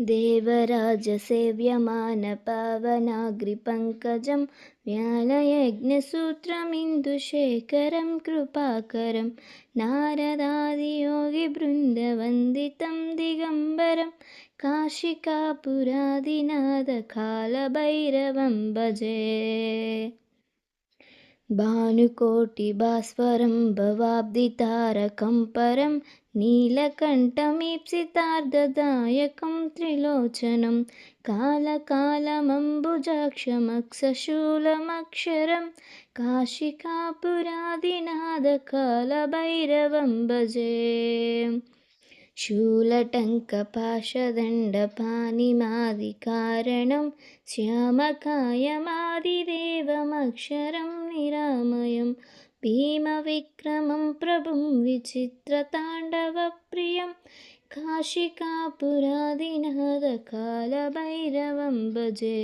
देवराजसेव्यमानपावनाग्रिपङ्कजं व्यालयज्ञसूत्रमिन्दुशेखरं कृपाकरं नारदादियोगिवृन्दवन्दितं दिगम्बरं काशिकापुरादिनाथकालभैरवं भजे। भानुकोटिभास्वरं भवाब्धितारकं परं नीलकण्ठमीप्सितार्धदायकं त्रिलोचनं कालकालमम्बुजाक्षमक्षशूलमक्षरं काशिकापुरादिनाथकालभैरवं भजे। शूलटङ्कपाशदण्डपाणिमादिकारणं श्यामकायमादिदेवमक्षरं निरामयं भीमविक्रमं प्रभुं विचित्रताण्डवप्रियं काशिकापुरादिनाथकालभैरवं भजे।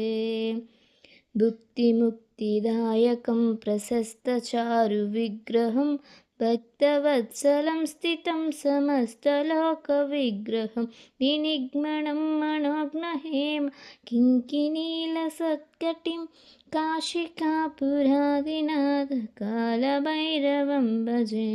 भुक्तिमुक्तिदायकं प्रशस्तचारुविग्रहं भक्तवत्सलं स्थितं समस्तलोकविग्रहं विनिग्मनं मनोज्ञहेम किङ्किणीलसत्कटिं काशिकापुरादिनाथकालभैरवं भजे।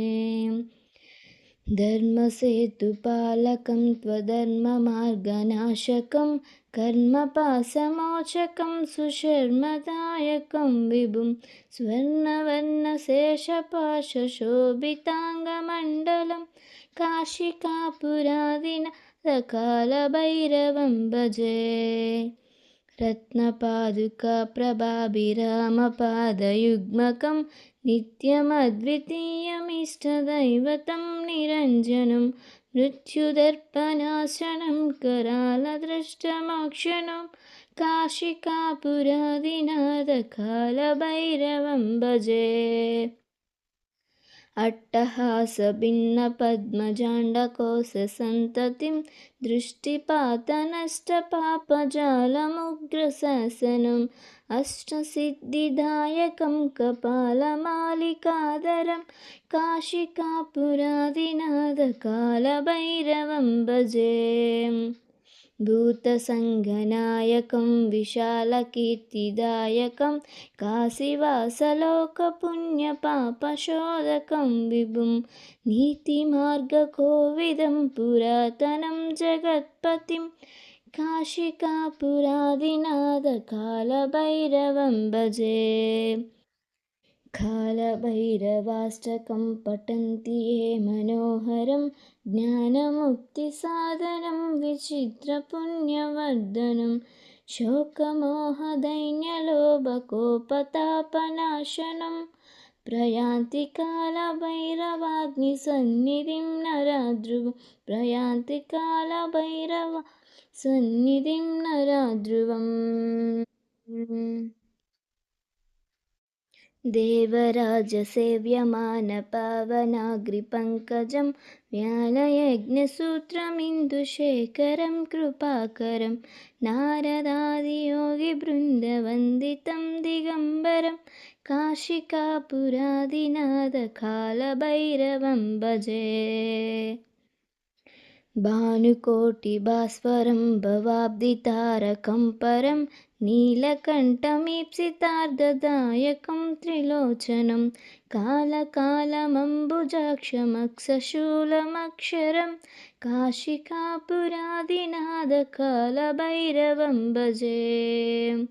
धर्मसेतुपालकं त्वधर्ममार्गनाशकं कर्मपाशमोचकं सुशर्मदायकं विभुं स्वर्णवर्णशेषपाशशोभिताङ्गमण्डलं काशिकापुरादिनाथकालभैरवं भजे। रत्नपादुकाप्रभाभिरामपादयुग्मकं नित्यमद्वितीयमिष्टदैवतं निरञ्जनं मृत्युदर्पणाशनं करालदृष्टमोक्षणं काशिकापुरादिनाथकालभैरवं भजे। अट्टहासभिन्नपद्मजाण्डकोशसन्ततिं दृष्टिपातनष्टपापजालमुग्रशासनम् अष्टसिद्धिदायकं कपालमालिकाधरं काशिकापुरादिनाथकालभैरवं भजे। भूतसङ्गनायकं विशालकीर्तिदायकं काशीवासलोकपुण्यपापशोधकं विभुं नीतिमार्गकोविदं पुरातनं जगत्पतिं काशिकापुरादिनाथकालभैरवं भजे। कालभैरवाष्टकं पठन्ति ये मनोहरं ज्ञानमुक्तिसाधनं विचित्रपुण्यवर्धनं शोकमोहदैन्यलोभकोपतापनाशनं प्रयान्ति कालभैरवाग्निसन्निधिं नराध्रुवं प्रयान्ति कालभैरवसन्निधिं नराध्रुवम्। देवराजसेव्यमानपावनाग्रिपङ्कजं व्यालयज्ञसूत्रमिन्दुशेखरं कृपाकरं नारदादियोगिवृन्दवन्दितं दिगम्बरं काशिकापुरादिनाथकालभैरवं भजे। भानुकोटिभास्वरं भवाब्धितारकं परं नीलकण्ठमीप्सितार्धदायकं त्रिलोचनं कालकालमम्बुजाक्षमक्षशूलमक्षरं काशिकापुरादिनाथकालभैरवं भजे।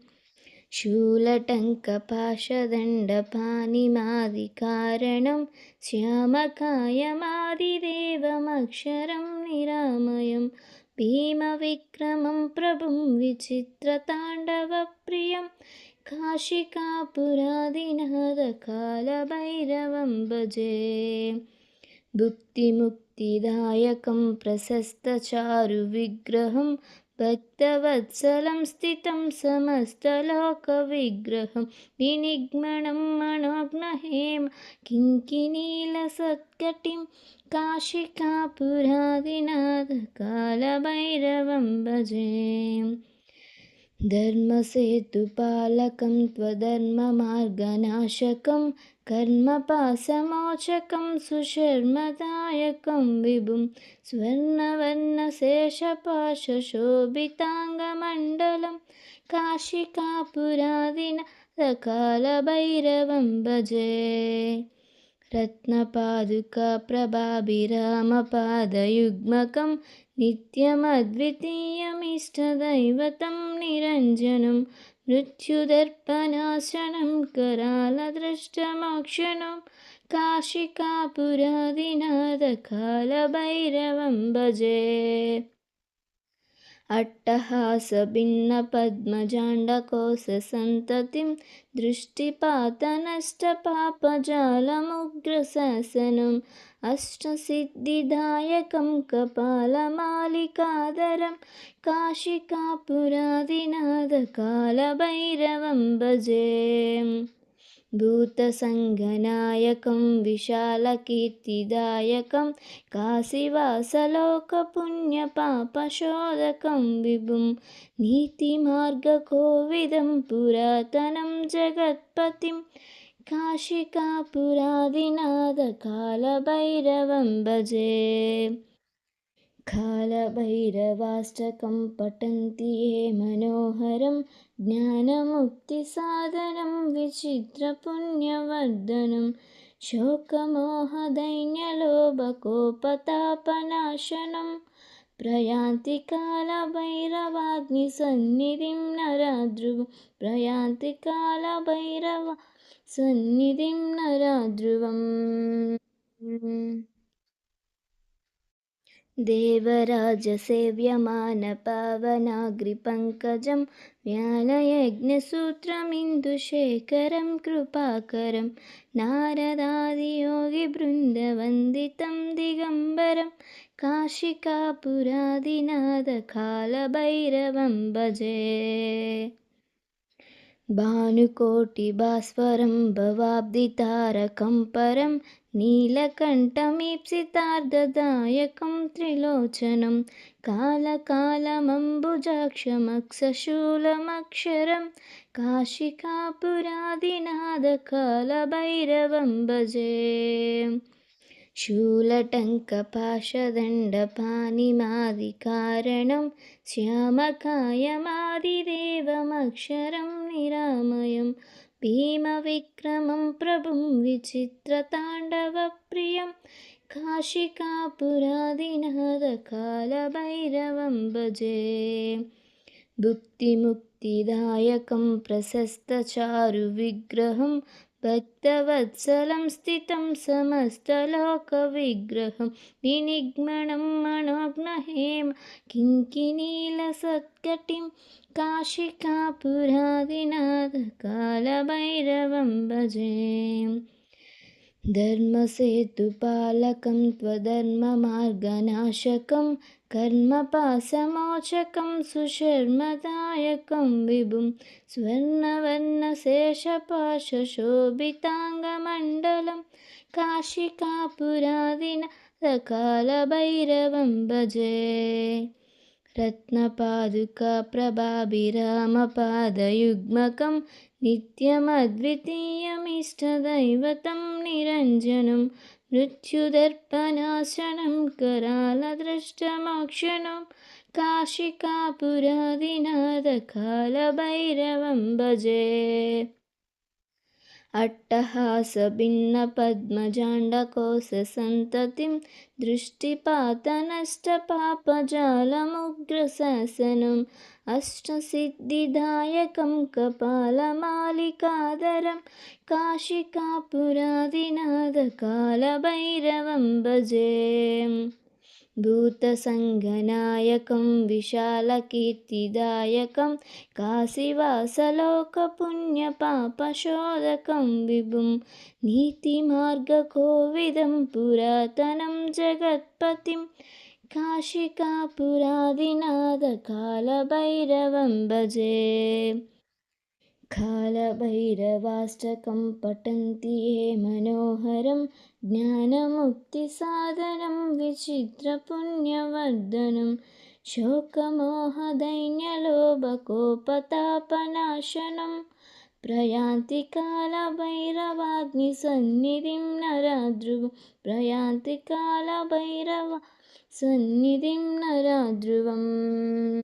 शूलटङ्कपाशदण्डपाणिमादिकारणं श्यामकायमादिदेवमक्षरं निरामयं भीमविक्रमं प्रभुं विचित्रताण्डवप्रियं काशिकापुरादिनाथकालभैरवं भजे। भुक्तिमुक्तिदायकं प्रशस्तचारुविग्रहं भक्तवत्सलं स्थितं समस्तलोकविग्रहं विनिग्मनं मनोज्ञहेम किङ्किणीलसत्कटिं काशिकापुरादिनाथकालभैरवं भजे। धर्मसेतुपालकं त्वधर्ममार्गनाशकं कर्मपाशमोचकं सुशर्मदायकं विभुं स्वर्णवर्णशेषपाशशोभिताङ्गमण्डलं काशिकापुरादिनाथकालभैरवं भजे। रत्नपादुकाप्रभाभिरामपादयुग्मकं नित्यमद्वितीयमिष्टदैवतं निरञ्जनं मृत्युदर्पणाशनं करालदृष्टमोक्षणं काशिकापुरादिनाथकालभैरवं भजे। अट्टहासभिन्नपद्मजाण्डकोशसन्ततिं दृष्टिपातनष्टपापजालमुग्रशासनम् अष्टसिद्धिदायकं कपालमालिकाधरं काशिकापुरादिनाथकालभैरवं भजे। भूतसङ्गनायकं विशालकीर्तिदायकं काशीवासलोकपुण्यपापशोधकं विभुं नीतिमार्गकोविदं पुरातनं जगत्पतिं काशिकापुरादिनाथकालभैरवं भजे। कालभैरवाष्टकं पठन्ति ये मनोहरं ज्ञानमुक्तिसाधनं विचित्रपुण्यवर्धनं शोकमोहदैन्यलोभकोपतापनाशनं प्रयान्ति कालभैरवाग्निसन्निधिं नराध्रुवं प्रयान्ति कालभैरवसन्निधिं नराध्रुवम्। देवराजसेव्यमानपावनाग्रिपङ्कजं ज्ञानयज्ञसूत्रमिन्दुशेखरं कृपाकरं नारदादियोगिवृन्दवन्दितं दिगम्बरं काशिकापुरादिनाथकालभैरवं भजे। भानुकोटिभास्वरं भवाब्धितारकं परं नीलकण्ठमीप्सितार्धदायकं त्रिलोचनं कालकालमम्बुजाक्षमक्षशूलमक्षरं काशिकापुरादिनाथकालभैरवं भजे। शूलटङ्कपाशदण्डपाणिमादिकारणं श्यामकायमादिदेवमक्षरं निरामयं भीमविक्रमं प्रभुं विचित्रताण्डवप्रियं काशिकापुरादिनाथकालभैरवं भजे। भुक्तिमुक्तिदायकं प्रशस्तचारुविग्रहं भक्तवत्सलं स्थितं समस्तलोकविग्रहं विनिग्मनं मनोज्ञहेम किङ्किणीलसत्कटिं काशिकापुरादिनाथकालभैरवं भजे। धर्मसेतुपालकं त्वधर्ममार्गनाशकं कर्मपाशमोचकं सुशर्मदायकं विभुं स्वर्णवर्णशेषपाशशोभिताङ्गमण्डलं काशिकापुरादिनाथकालभैरवं भजे। रत्नपादुकाप्रभाभिरामपादयुग्मकं नित्यमद्वितीयमिष्टदैवतं निरञ्जनं मृत्युदर्पणाशनं करालदृष्टमोक्षणं काशिकापुरादिनाथकालभैरवं भजे। अट्टहासभिन्नपद्मजाण्डकोशसन्ततिं दृष्टिपातनष्टपापजालमुग्रशासनम् अष्टसिद्धिदायकं कपालमालिकाधरं काशिकापुरादिनाथकालभैरवं भजे। भूतसङ्गनायकं विशालकीर्तिदायकं काशीवासलोकपुण्यपापशोधकं विभुं नीतिमार्गकोविदं पुरातनं जगत्पतिं काशिकापुरादिनाथकालभैरवं भजे। कालभैरवाष्टकं पठन्ति ये मनोहरं ज्ञानमुक्तिसाधनं विचित्रपुण्यवर्धनं शोकमोहदैन्यलोभकोपतापनाशनं प्रयान्ति कालभैरवाग्निसन्निधिं नराध्रुवं प्रयान्ति कालभैरव सन्निधिं नराध्रुवम्।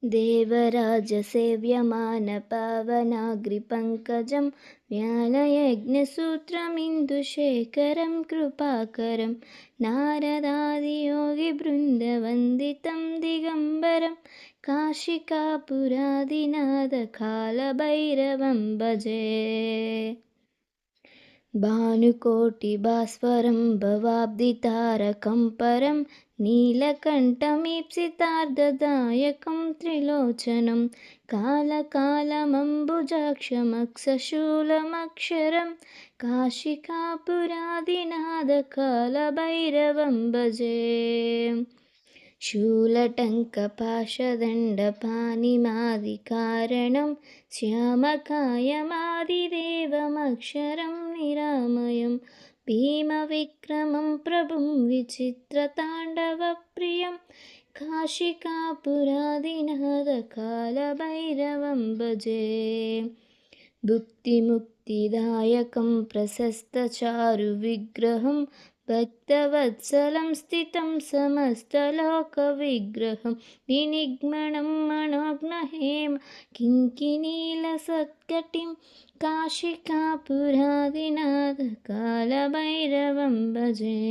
देवराजसेव्यमानपावनाग्रिपङ्कजं व्यालयज्ञसूत्रमिन्दुशेखरं कृपाकरं नारदादियोगिवृन्दवन्दितं दिगम्बरं काशिकापुरादिनाथकालभैरवं भजे। भानुकोटिभास्वरं भवाब्धितारकं परं नीलकण्ठमीप्सितार्धदायकं त्रिलोचनं कालकालमम्बुजाक्षमक्षशूलमक्षरं काशिकापुरादिनाथकालभैरवं भजे। शूलटङ्कपाशदण्डपाणिमादिकारणं श्यामकायमादिदेवमक्षरं निरामयं भीमविक्रमं प्रभुं विचित्रताण्डवप्रियं काशिकापुरादिनाथकालभैरवं भजे। भुक्तिमुक्तिदायकं प्रशस्तचारुविग्रहं भक्तवत्सलं स्थितं समस्तलोकविग्रहं विनिग्मनं मनोज्ञहेम किङ्किणीलसत्कटिं काशिकापुरादिनाथकालभैरवं भजे।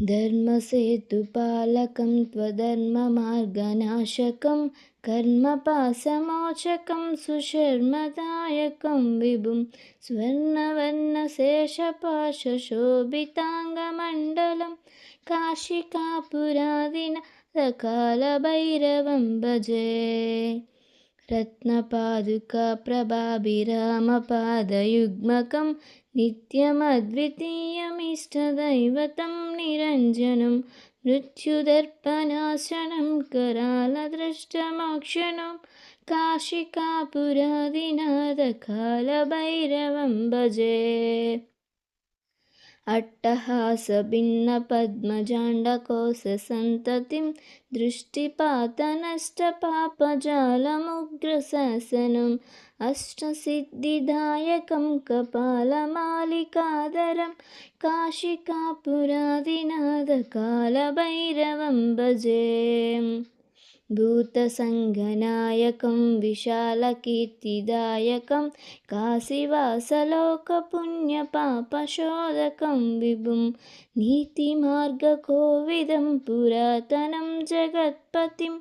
धर्मसेतुपालकं त्वधर्ममार्गनाशकं कर्मपाशमोचकं सुशर्मदायकं विभुं स्वर्णवर्णशेषपाशशोभिताङ्गमण्डलं काशिकापुरादिनाथकालभैरवं भजे। रत्नपादुकाप्रभाभिरामपादयुग्मकं नित्यमद्वितीयमिष्टदैवतं निरञ्जनं मृत्युदर्पणाशनं करालदृष्टमोक्षणं काशिकापुरादिनाथकालभैरवं भजे। अट्टहासभिन्नपद्मजाण्डकोशसन्ततिं दृष्टिपातनष्टपापजालमुग्रशासनम् अष्टसिद्धिदायकं कपालमालिकाधरं काशिकापुरादिनाथकालभैरवं भजे। भूतसङ्गनायकं विशालकीर्तिदायकं काशीवासलोकपुण्यपापशोधकं विभुं नीतिमार्गकोविदं पुरातनं जगत्पतिं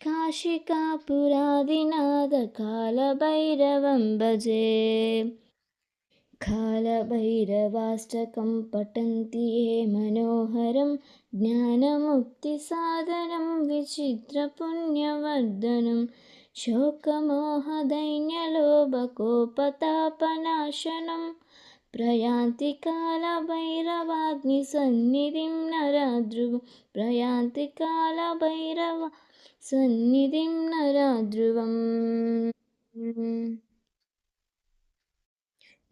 काशिकापुरादिनाथकालभैरवं भजे। कालभैरवाष्टकं पठन्ति ये मनोहरं ज्ञानमुक्तिसाधनं विचित्रपुण्यवर्धनं शोकमोहदैन्यलोभकोपतापनाशनं प्रयान्ति कालभैरवाग्निसन्निधिं नराध्रुवं प्रयान्ति कालभैरव सन्निधिं नराध्रुवम्।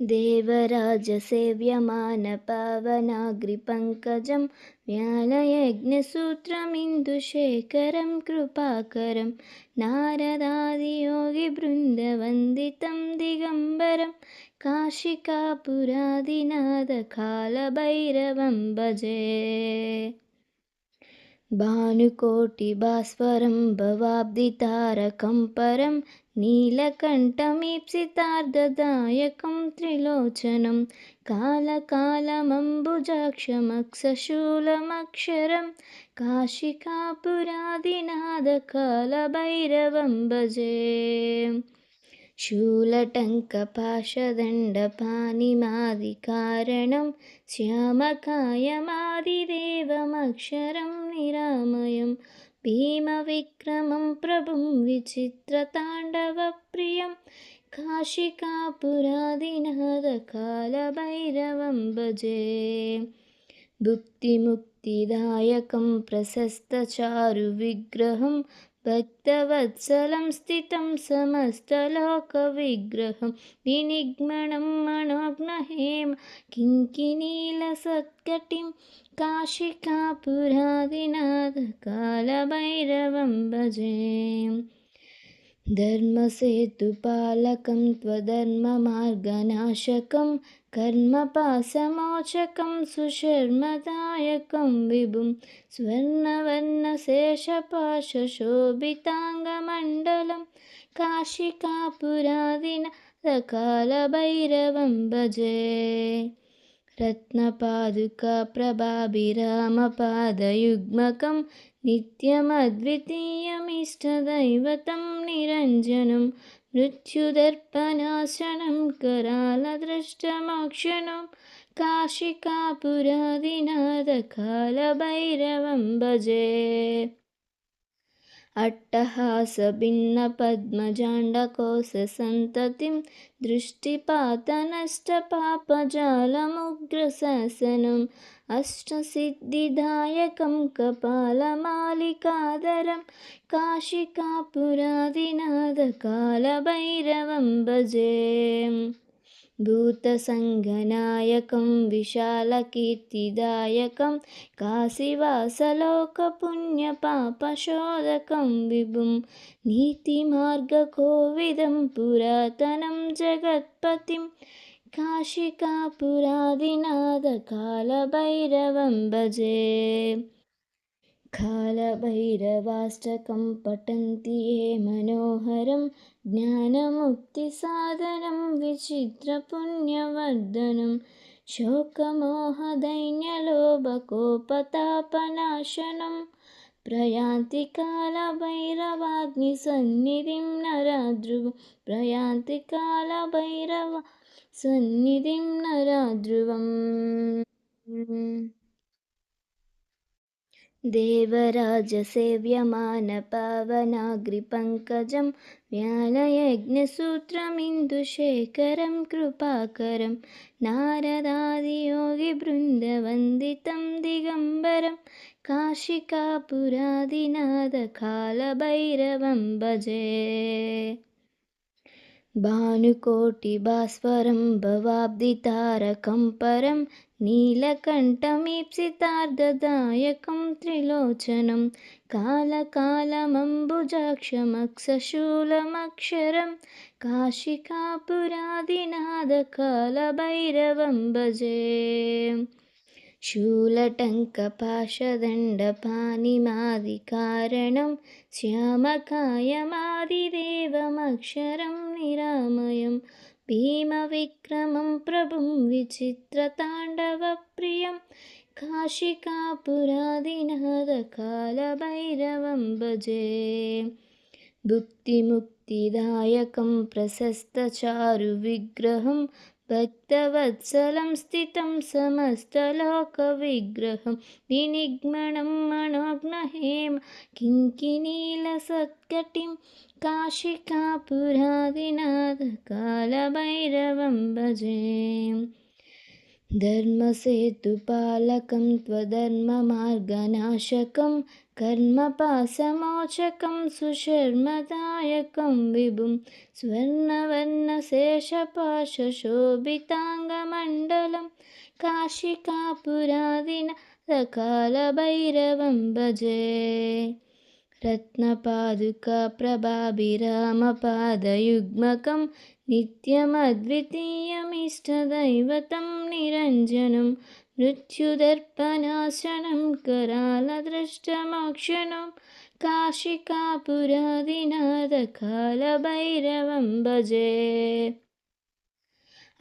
देवराजसेव्यमानपावनाग्रिपङ्कजं व्यालयज्ञसूत्रमिन्दुशेखरं कृपाकरं नारदादियोगिवृन्दवन्दितं दिगम्बरं काशिकापुरादिनाथकालभैरवं भजे। भानुकोटिभास्वरं भवाब्धितारकं परं नीलकण्ठमीप्सितार्धदायकं त्रिलोचनं कालकालमम्बुजाक्षमक्षशूलमक्षरं काशिकापुरादिनाथकालभैरवं भजे। शूलटङ्कपाशदण्डपाणिमादिकारणं श्यामकायमादिदेवमक्षरं निरामयं भीमविक्रमं प्रभुं विचित्रताण्डवप्रियं काशिकापुरादिनाथकालभैरवं भजे। भुक्तिमुक्तिदायकं प्रशस्तचारुविग्रहं भक्तवत्सलं स्थितं समस्तलोकविग्रहं विनिग्मनं मनोज्ञहेम किङ्किणीलसत्कटिं काशिकापुरादिनाथकालभैरवं भजे। धर्मसेतुपालकं त्वधर्ममार्गनाशकं कर्मपाशमोचकं सुशर्मदायकं विभुं स्वर्णवर्णशेषपाशशोभिताङ्गमण्डलं काशिकापुरादिनाथकालभैरवं भजे। रत्नपादुकाप्रभाभिरामपादयुग्मकं नित्यमद्वितीयमिष्टदैवतं निरञ्जनं मृत्युदर्पणाशनं करालदृष्टमोक्षणं काशिकापुरादिनाथकालभैरवं भजे। अट्टहासभिन्नपद्मजाण्डकोशसन्ततिं दृष्टिपातनष्टपापजालमुग्रशासनम् अष्टसिद्धिदायकं कपालमालिकाधरं काशिकापुरादिनाथकालभैरवं भजे। भूतसङ्गनायकं विशालकीर्तिदायकं काशीवासलोकपुण्यपापशोधकं विभुं नीतिमार्गकोविदं पुरातनं जगत्पतिं काशिकापुरादिनाथकालभैरवं भजे। कालभैरवाष्टकं पठन्ति ये मनोहरं ज्ञानमुक्तिसाधनं विचित्रपुण्यवर्धनं शोकमोहदैन्यलोभकोपतापनाशनं प्रयान्ति कालभैरवाग्निसन्निधिं नराध्रुवं प्रयान्ति कालभैरवसन्निधिं नराध्रुवम्। देवराजसेव्यमानपावनाग्रिपङ्कजं व्यालयज्ञसूत्रमिन्दुशेखरं कृपाकरं नारदादियोगिवृन्दवन्दितं दिगम्बरं काशिकापुरादिनाथकालभैरवं भजे। भानुकोटिभास्वरं भवाब्धितारकं परं नीलकण्ठमीप्सितार्धदायकं त्रिलोचनं कालकालमम्बुजाक्षमक्षशूलमक्षरं काशिकापुरादिनाथकालभैरवं भजे। शूलटङ्कपाशदण्डपाणिमादिकारणं श्यामकायमादिदेवमक्षरं निरामयं भीमविक्रमं प्रभुं विचित्रताण्डवप्रियं काशिकापुरादिनाथकालभैरवं भजे। भुक्तिमुक्तिदायकं प्रशस्तचारुविग्रहं भक्तवत्सलं स्थितं समस्तलोकविग्रहं विनिग्मनं मनोज्ञहेम किङ्किणीलसत्कटिं काशिकापुरादिनाथकालभैरवं भजे। धर्मसेतुपालकं त्वधर्ममार्गनाशकं कर्मपाशमोचकं सुशर्मदायकं विभुं स्वर्णवर्णशेषपाशशोभिताङ्गमण्डलं काशिकापुरादिनाथकालभैरवं भजे। रत्नपादुकाप्रभाभिरामपादयुग्मकं नित्यमद्वितीयमिष्टदैवतं निरञ्जनं मृत्युदर्पणाशनं करालदृष्टमोक्षणं काशिकापुरादिनाथकालभैरवं भजे।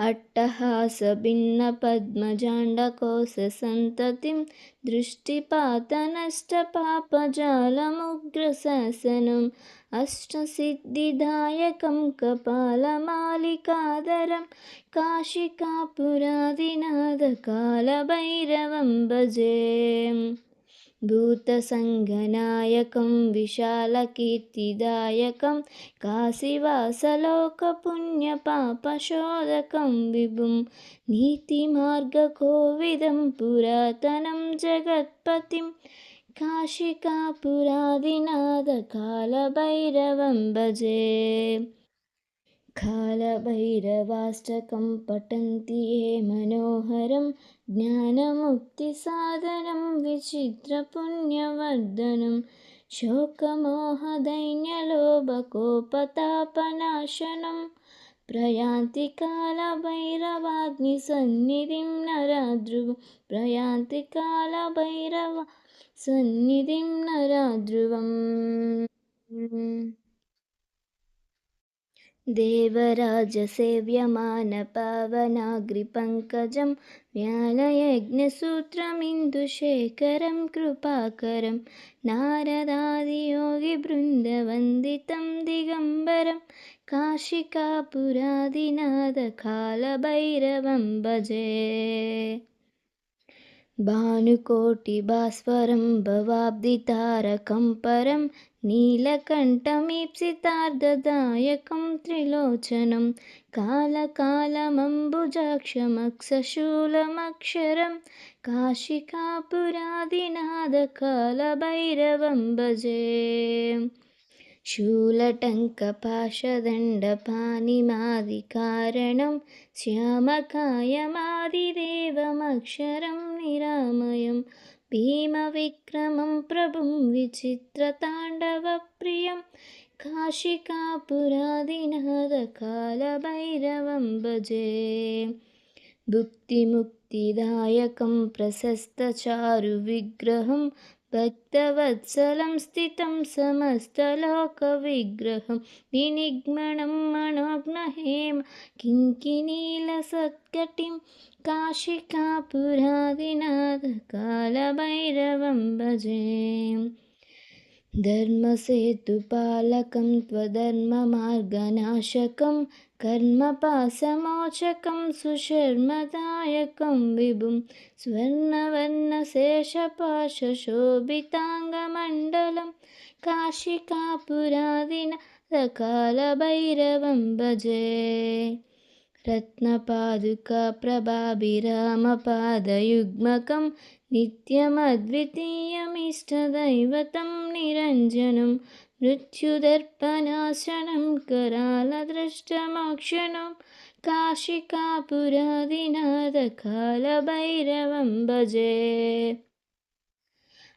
अट्टहासभिन्नपद्मजाण्डकोशसन्ततिं दृष्टिपातनष्टपापजालमुग्रशासनम् अष्टसिद्धिदायकं कपालमालिकाधरं काशिकापुरादिनाथकालभैरवं भजे। भूतसङ्गनायकं विशालकीर्तिदायकं काशीवासलोकपुण्यपापशोधकं विभुं नीतिमार्गकोविदं पुरातनं जगत्पतिं काशिकापुरादिनाथकालभैरवं भजे। कालभैरवाष्टकं पठन्ति ये मनोहरं ज्ञानमुक्तिसाधनं विचित्रपुण्यवर्धनं शोकमोहदैन्यलोभकोपतापनाशनं प्रयान्ति कालभैरवाग्निसन्निधिं नराध्रुवं प्रयान्ति कालभैरवसन्निधिं नराध्रुवम्। देवराजसेव्यमानपावनाग्रिपङ्कजं व्यालयज्ञसूत्रमिन्दुशेखरं कृपाकरं नारदादियोगिवृन्दवन्दितं दिगम्बरं काशिकापुरादिनाथकालभैरवं भजे। भानुकोटिभास्वरं भवाब्धितारकं परं नीलकण्ठमीप्सितार्धदायकं त्रिलोचनं कालकालमम्बुजाक्षमक्षशूलमक्षरं काशिकापुरादिनाथकालभैरवं भजे। शूलटङ्कपाशदण्डपाणिमादिकारणं श्यामकायमादिदेवमक्षरं निरामयं भीमविक्रमं प्रभुं विचित्रताण्डवप्रियं काशिकापुरादिनाथकालभैरवं भजे। भुक्तिमुक्तिदायकं प्रशस्तचारुविग्रहं भक्तवत्सलं स्थितं समस्तलोकविग्रहं विनिग्मनं मनोज्ञहेम किङ्किणीलसत्कटिं काशिकापुरादिनाथकालभैरवं भजे। धर्मसेतुपालकं त्वधर्ममार्गनाशकं कर्मपाशमोचकं सुशर्मदायकं विभुं स्वर्णवर्णशेषपाशशोभिताङ्गमण्डलं काशिकापुरादिनाथकालभैरवं भजे। रत्नपादुकाप्रभाभिरामपादयुग्मकं नित्यमद्वितीयमिष्टदैवतं निरञ्जनं मृत्युदर्पणाशनं करालदृष्टमोक्षणं काशिकापुरादिनाथकालभैरवं भजे।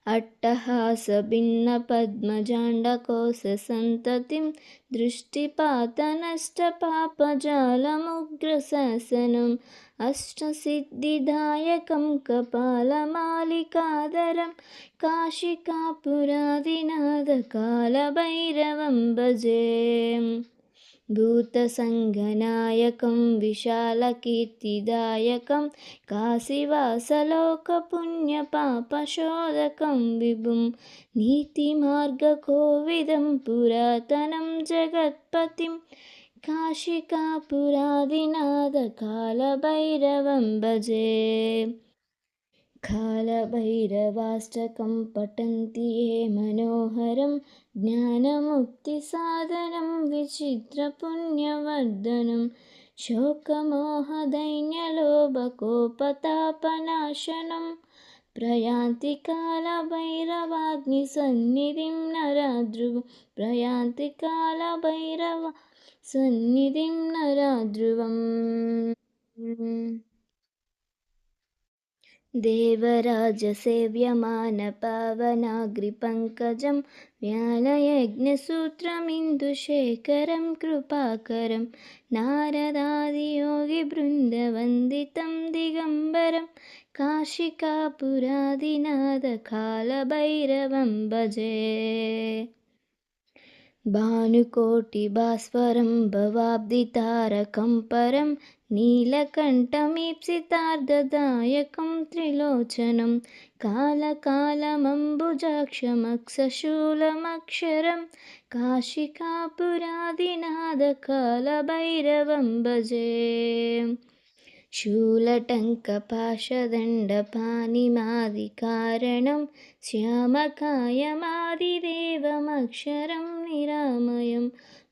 अट्टहासभिन्नपद्मजाण्डकोशसन्ततिं दृष्टिपातनष्टपापजालमुग्रशासनम् अष्टसिद्धिदायकं कपालमालिकाधरं काशिकापुरादिनाथकालभैरवं भजे। भूतसङ्गनायकं विशालकीर्तिदायकं काशीवासलोकपुण्यपापशोधकं विभुं नीतिमार्गकोविदं पुरातनं जगत्पतिं काशिकापुरादिनाथकालभैरवं भजे। कालभैरवाष्टकं पठन्ति ये मनोहरं ज्ञानमुक्तिसाधनं विचित्रपुण्यवर्धनं शोकमोहदैन्यलोभकोपतापनाशनं प्रयान्ति कालभैरवाग्निसन्निधिं नराध्रुवं प्रयान्ति कालभैरवसन्निधिं नराध्रुवम्। देवराजसेव्यमानपावनाग्रिपङ्कजं व्यालयज्ञसूत्रमिन्दुशेखरं कृपाकरं नारदादियोगिवृन्दवन्दितं दिगम्बरं काशिकापुरादिनाथकालभैरवं भजे। भानुकोटिभास्वरं भवाब्धितारकं परं नीलकण्ठमीप्सितार्धदायकं त्रिलोचनं कालकालमम्बुजाक्षमक्षशूलमक्षरं काशिकापुरादिनाथकालभैरवं भजे। शूलटङ्कपाशदण्डपाणिमादिकारणं श्यामकायमादिदेवमक्षरं निरामयं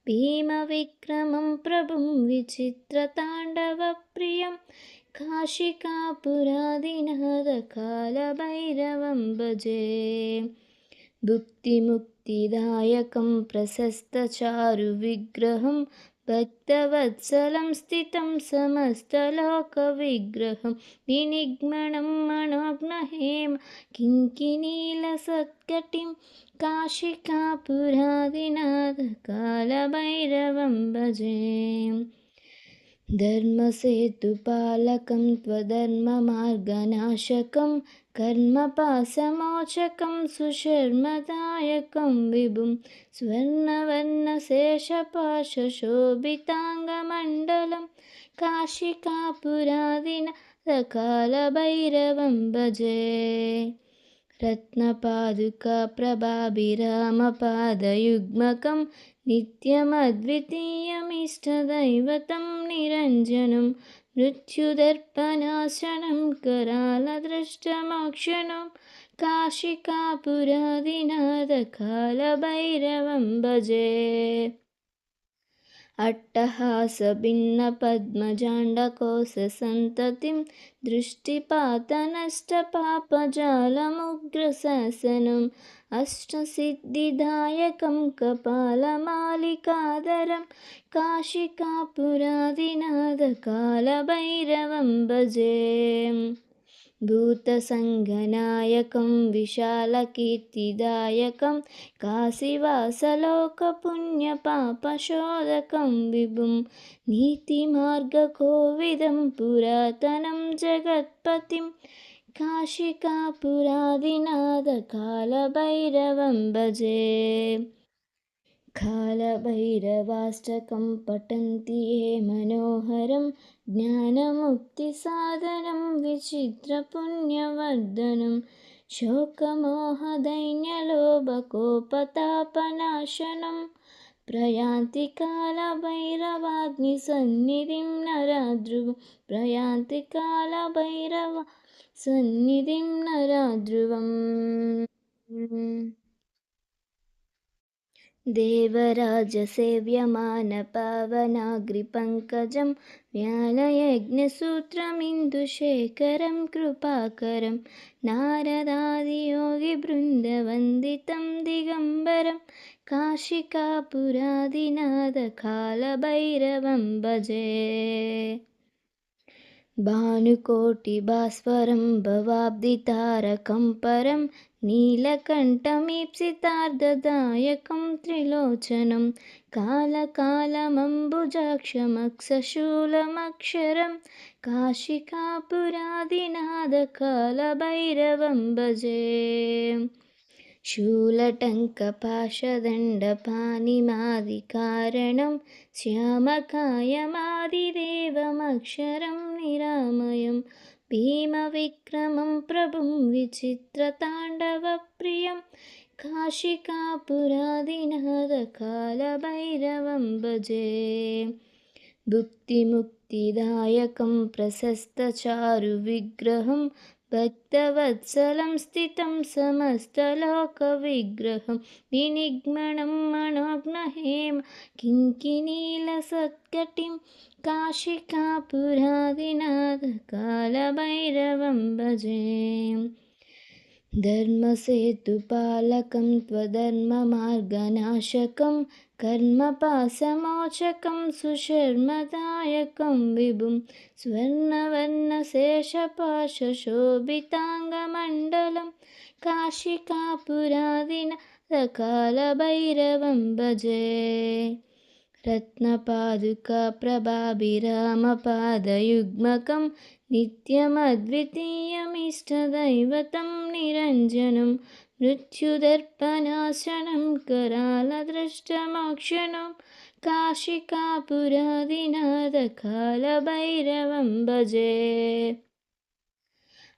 भीमविक्रमं प्रभुं विचित्रताण्डवप्रियं काशिकापुरादिनाथ कालभैरवं भजे। भुक्तिमुक्तिदायकं प्रशस्तचारुविग्रहं भक्तवत्सलं स्थितं समस्तलोकविग्रहं विनिग्मनं मनोज्ञहेम किङ्किणीलसत्कटिं काशिकापुरादिनाथ कालभैरवं भजे। धर्मसेतुपालकं त्वधर्ममार्गनाशकं कर्मपाशमोचकं सुशर्मदायकं विभुं स्वर्णवर्णशेषपाशशोभिताङ्गमण्डलं काशिकापुरादिनाथकालभैरवं भजे। रत्नपादुकाप्रभाभिरामपादयुग्मकं नित्यमद्वितीयमिष्टदैवतं निरञ्जनं मृत्युदर्पणाशनं करालदृष्टमोक्षणं काशिकापुरादिनाथ कालभैरवं भजे। अट्टहासभिन्नपद्मजाण्डकोशसन्ततिं दृष्टिपातनष्टपापजालमुग्रशासनम् अष्टसिद्धिदायकं कपालमालिकाधरं काशिकापुरादिनाथ कालभैरवं भजे। भूतसङ्गनायकं विशालकीर्तिदायकं काशीवासलोकपुण्यपापशोधकं विभुं नीतिमार्गकोविदं पुरातनं जगत्पतिं काशिकापुरादिनाथ कालभैरवं भजे। कालभैरवाष्टकं पठन्ति ये मनोहरं ज्ञानमुक्तिसाधनं विचित्रपुण्यवर्धनं शोकमोहदैन्यलोभकोपतापनाशनं प्रयान्ति कालभैरवाग्निसन्निधिं नराध्रुवं प्रयान्ति कालभैरवसन्निधिं नराध्रुवम्। देवराजसेव्यमानपावनाग्रिपङ्कजं ज्ञानयज्ञसूत्रमिन्दुशेखरं कृपाकरं नारदादियोगिवृन्दवन्दितं दिगम्बरं काशिकापुरादिनाथ कालभैरवं भजे। भानुकोटिभास्वरं भवाब्धितारकं परं नीलकण्ठमीप्सितार्धदायकं त्रिलोचनं कालकालमम्बुजाक्षमक्षशूलमक्षरं काशिकापुरादिनाथ कालभैरवं भजे। शूलटङ्कपाशदण्डपाणिमादिकारणं श्यामकायमादिदेवमक्षरं निरामयं भीमविक्रमं प्रभुं विचित्रताण्डवप्रियं काशिकापुरादिनाथ कालभैरवं भजे। भुक्तिमुक्तिदायकं प्रशस्तचारुविग्रहं भक्तवत्सलं स्थितं समस्तलोकविग्रहं विनिग्मनं मनोज्ञहेम किङ्किणीलसत्कटिं काशिकापुरादिनाथ कालभैरवं भजे। धर्मसेतुपालकं त्वधर्ममार्गनाशकं कर्मपाशमोचकं सुशर्मदायकं विभुं स्वर्णवर्णशेषपाशशोभिताङ्गमण्डलं काशिकापुरादिनाथ कालभैरवं भजे। रत्नपादुकाप्रभाभिरामपादयुग्मकं नित्यमद्वितीयमिष्टदैवतं निरञ्जनं मृत्युदर्पणाशनं करालदृष्टमोक्षणं काशिकापुरादिनाथ कालभैरवं भजे।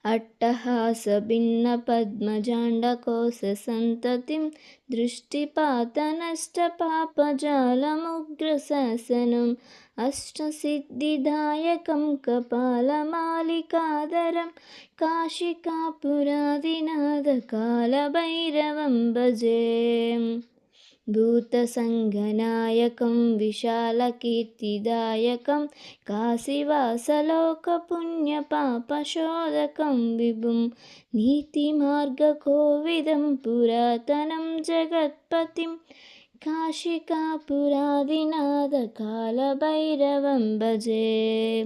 अट्टहासभिन्नपद्मजाण्डकोशसन्ततिं दृष्टिपातनष्टपापजालमुग्रशासनम् अष्टसिद्धिदायकं कपालमालिकाधरं काशिकापुरादिनाथ कालभैरवं भजे। भूतसङ्गनायकं विशालकीर्तिदायकं काशीवासलोकपुण्यपापशोधकं विभुं नीतिमार्गकोविदं पुरातनं जगत्पतिं काशिकापुरादिनाथकालभैरवं भजे।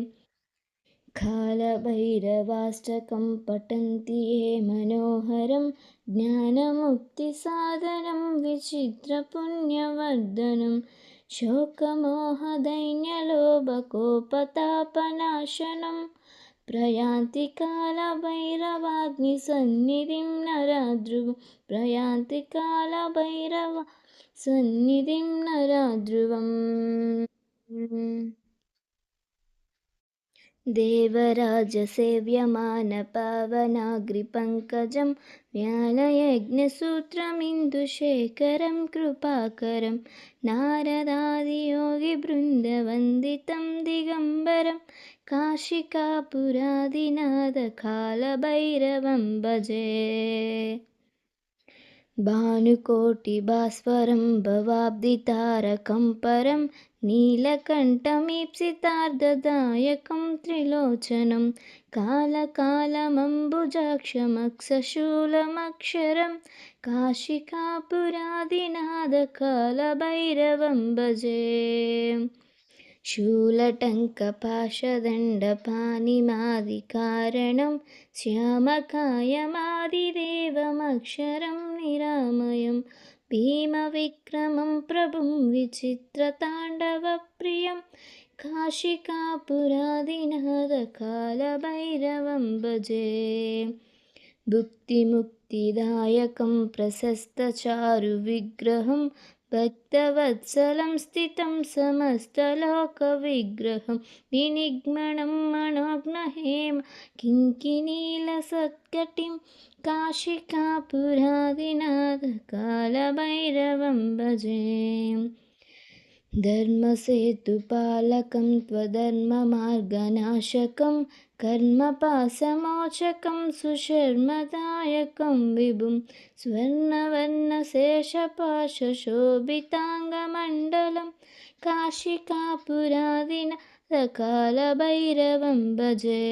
कालभैरवाष्टकं पठन्ति ये मनोहरं ज्ञानमुक्तिसाधनं विचित्रपुण्यवर्धनं शोकमोहदैन्यलोभकोपतापनाशनं प्रयान्ति कालभैरवाग्निसन्निधिं नराध्रुवं प्रयान्ति कालभैरव सन्निधिं नराध्रुवम्। देवराजसेव्यमानपावनाग्रिपङ्कजं व्यालयज्ञसूत्रमिन्दुशेखरं कृपाकरं नारदादियोगिवृन्दवन्दितं दिगम्बरं काशिकापुरादिनाथकालभैरवं भजे। भानुकोटिभास्वरं भवाब्धितारकं परं नीलकण्ठमीप्सितार्धदायकं त्रिलोचनं कालकालमम्बुजाक्षमक्षशूलमक्षरं काशिकापुरादिनाथकालभैरवं भजे। शूलटङ्कपाशदण्डपाणिमादिकारणं श्यामकायमादिदेवमक्षरं निरामयं भीमविक्रमं प्रभुं विचित्रताण्डवप्रियं काशिकापुरादिनाथकालभैरवं भजे। भुक्तिमुक्तिदायकं प्रशस्तचारुविग्रहं भक्तवत्सलं स्थितं समस्तलोकविग्रहं विनिग्मनं मनोज्ञहेम किङ्किणीलसत्कटिं काशिकापुरादिनाथकालभैरवं भजे। धर्मसेतुपालकं त्वधर्ममार्गनाशकं कर्मपाशमोचकं सुशर्मदायकं विभुं स्वर्णवर्णशेषपाशशोभिताङ्गमण्डलं काशिकापुरादिनाथकालभैरवं भजे।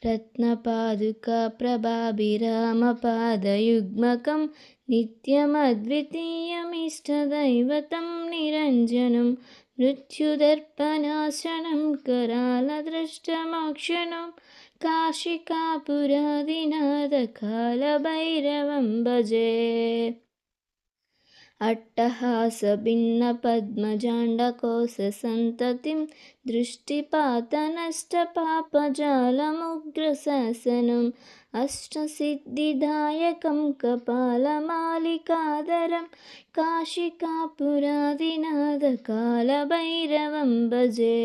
रत्नपादुकाप्रभाभिरामपादयुग्मकं नित्यमद्वितीयमिष्टदैवतं निरञ्जनं मृत्युदर्पणाशनं करालदृष्टमोक्षणं काशिकापुरादिनाथकालभैरवं भजे। अट्टहासभिन्नपद्मजाण्डकोशसन्ततिं दृष्टिपातनष्टपापजालमुग्रशासनम् अष्टसिद्धिदायकं कपालमालिकाधरं काशिकापुरादिनाथकालभैरवं भजे।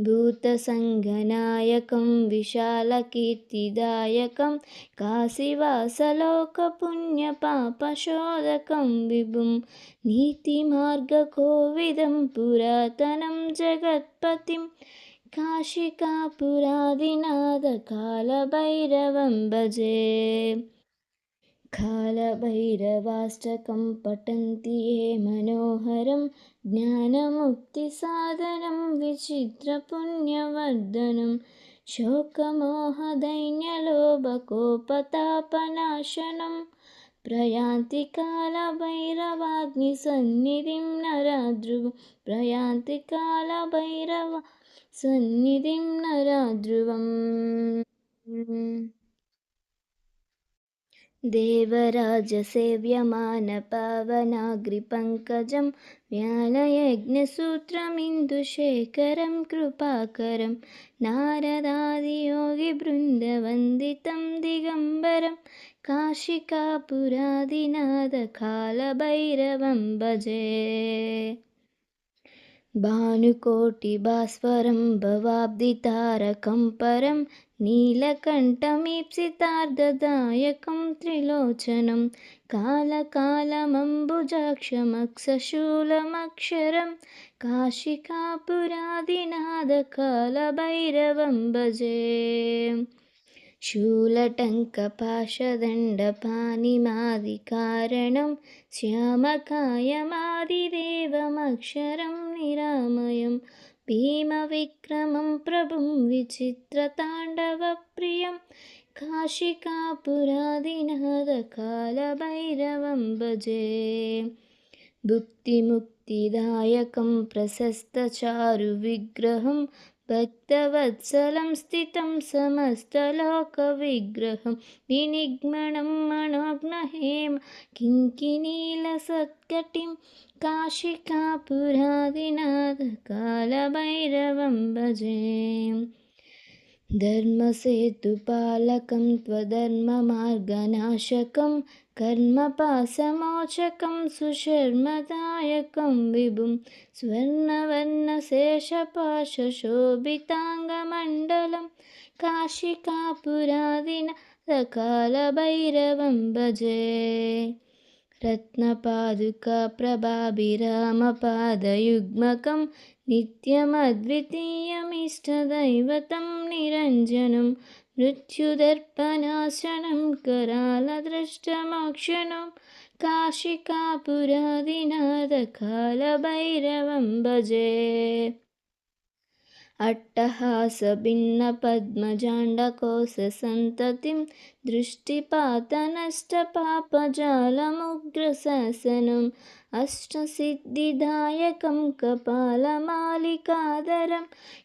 भूतसङ्गनायकं विशालकीर्तिदायकं काशीवासलोकपुण्यपापशोधकं विभुं नीतिमार्गकोविदं पुरातनं जगत्पतिं काशिकापुरादिनाथकालभैरवं भजे। कालभैरवाष्टकं पठन्ति ये मनोहरं ज्ञानमुक्तिसाधनं विचित्रपुण्यवर्धनं शोकमोहदैन्यलोभकोपतापनाशनं प्रयान्ति कालभैरवाग्निसन्निधिं नराध्रुवं प्रयान्ति कालभैरव सन्निधिं नराध्रुवम्। देवराजसेव्यमानपावनाग्रिपङ्कजं व्यालयज्ञसूत्रमिन्दुशेखरं कृपाकरं नारदादियोगिवृन्दवन्दितं दिगम्बरं काशिकापुरादिनाथकालभैरवं भजे। भानुकोटिभास्वरं भवाब्धितारकं परं नीलकण्ठमीप्सितार्धदायकं त्रिलोचनं कालकालमम्बुजाक्षमक्षशूलमक्षरं काशिकापुरादिनाथकालभैरवं भजे। शूलटङ्कपाशदण्डपाणिमादिकारणं श्यामकायमादिदेवमक्षरं निरामयं भीमविक्रमं प्रभुं विचित्रताण्डवप्रियं काशिकापुरादिनाथकालभैरवं भजे। भुक्तिमुक्तिदायकं प्रशस्तचारुविग्रहं भक्तवत्सलं स्थितं समस्तलोकविग्रहं विनिग्मनं मनोज्ञहेम किङ्किणीलसत्कटिं काशिकापुरादिनाथकालभैरवं भजे। धर्मसेतुपालकं त्वधर्ममार्गनाशकं कर्मपाशमोचकं सुशर्मदायकं विभुं स्वर्णवर्णशेषपाशशोभिताङ्गमण्डलं काशिकापुरादिनाथकालभैरवं भजे। रत्नपादुकाप्रभाभिरामपादयुग्मकं नित्यमद्वितीयमिष्टदैवतं निरञ्जनं मृत्युदर्पणाशनं करालदृष्टमोक्षणं काशिकापुरादिनाथकालभैरवं भजे। अट्टहासभिन्नपद्मजाण्डकोशसन्ततिं दृष्टिपातनष्टपापजालमुग्रशासनम् अष्टसिद्धिदायकं कपालमालिकाधरं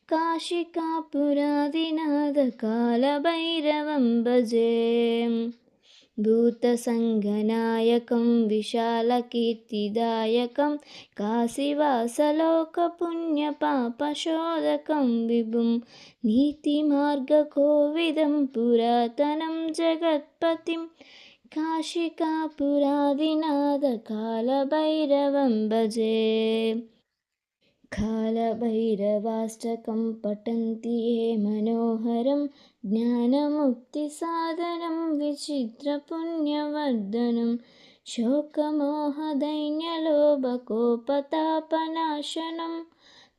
काशिकापुरादिनाथकालभैरवं भजे। भूतसङ्गनायकं विशालकीर्तिदायकं काशीवासलोकपुण्यपापशोधकं विभुं नीतिमार्गकोविदं पुरातनं जगत्पतिं काशिकापुरादिनाथकालभैरवं भजे। कालभैरवाष्टकं पठन्ति ये मनोहरं ज्ञानमुक्तिसाधनं विचित्रपुण्यवर्धनं शोकमोहदैन्यलोभकोपतापनाशनं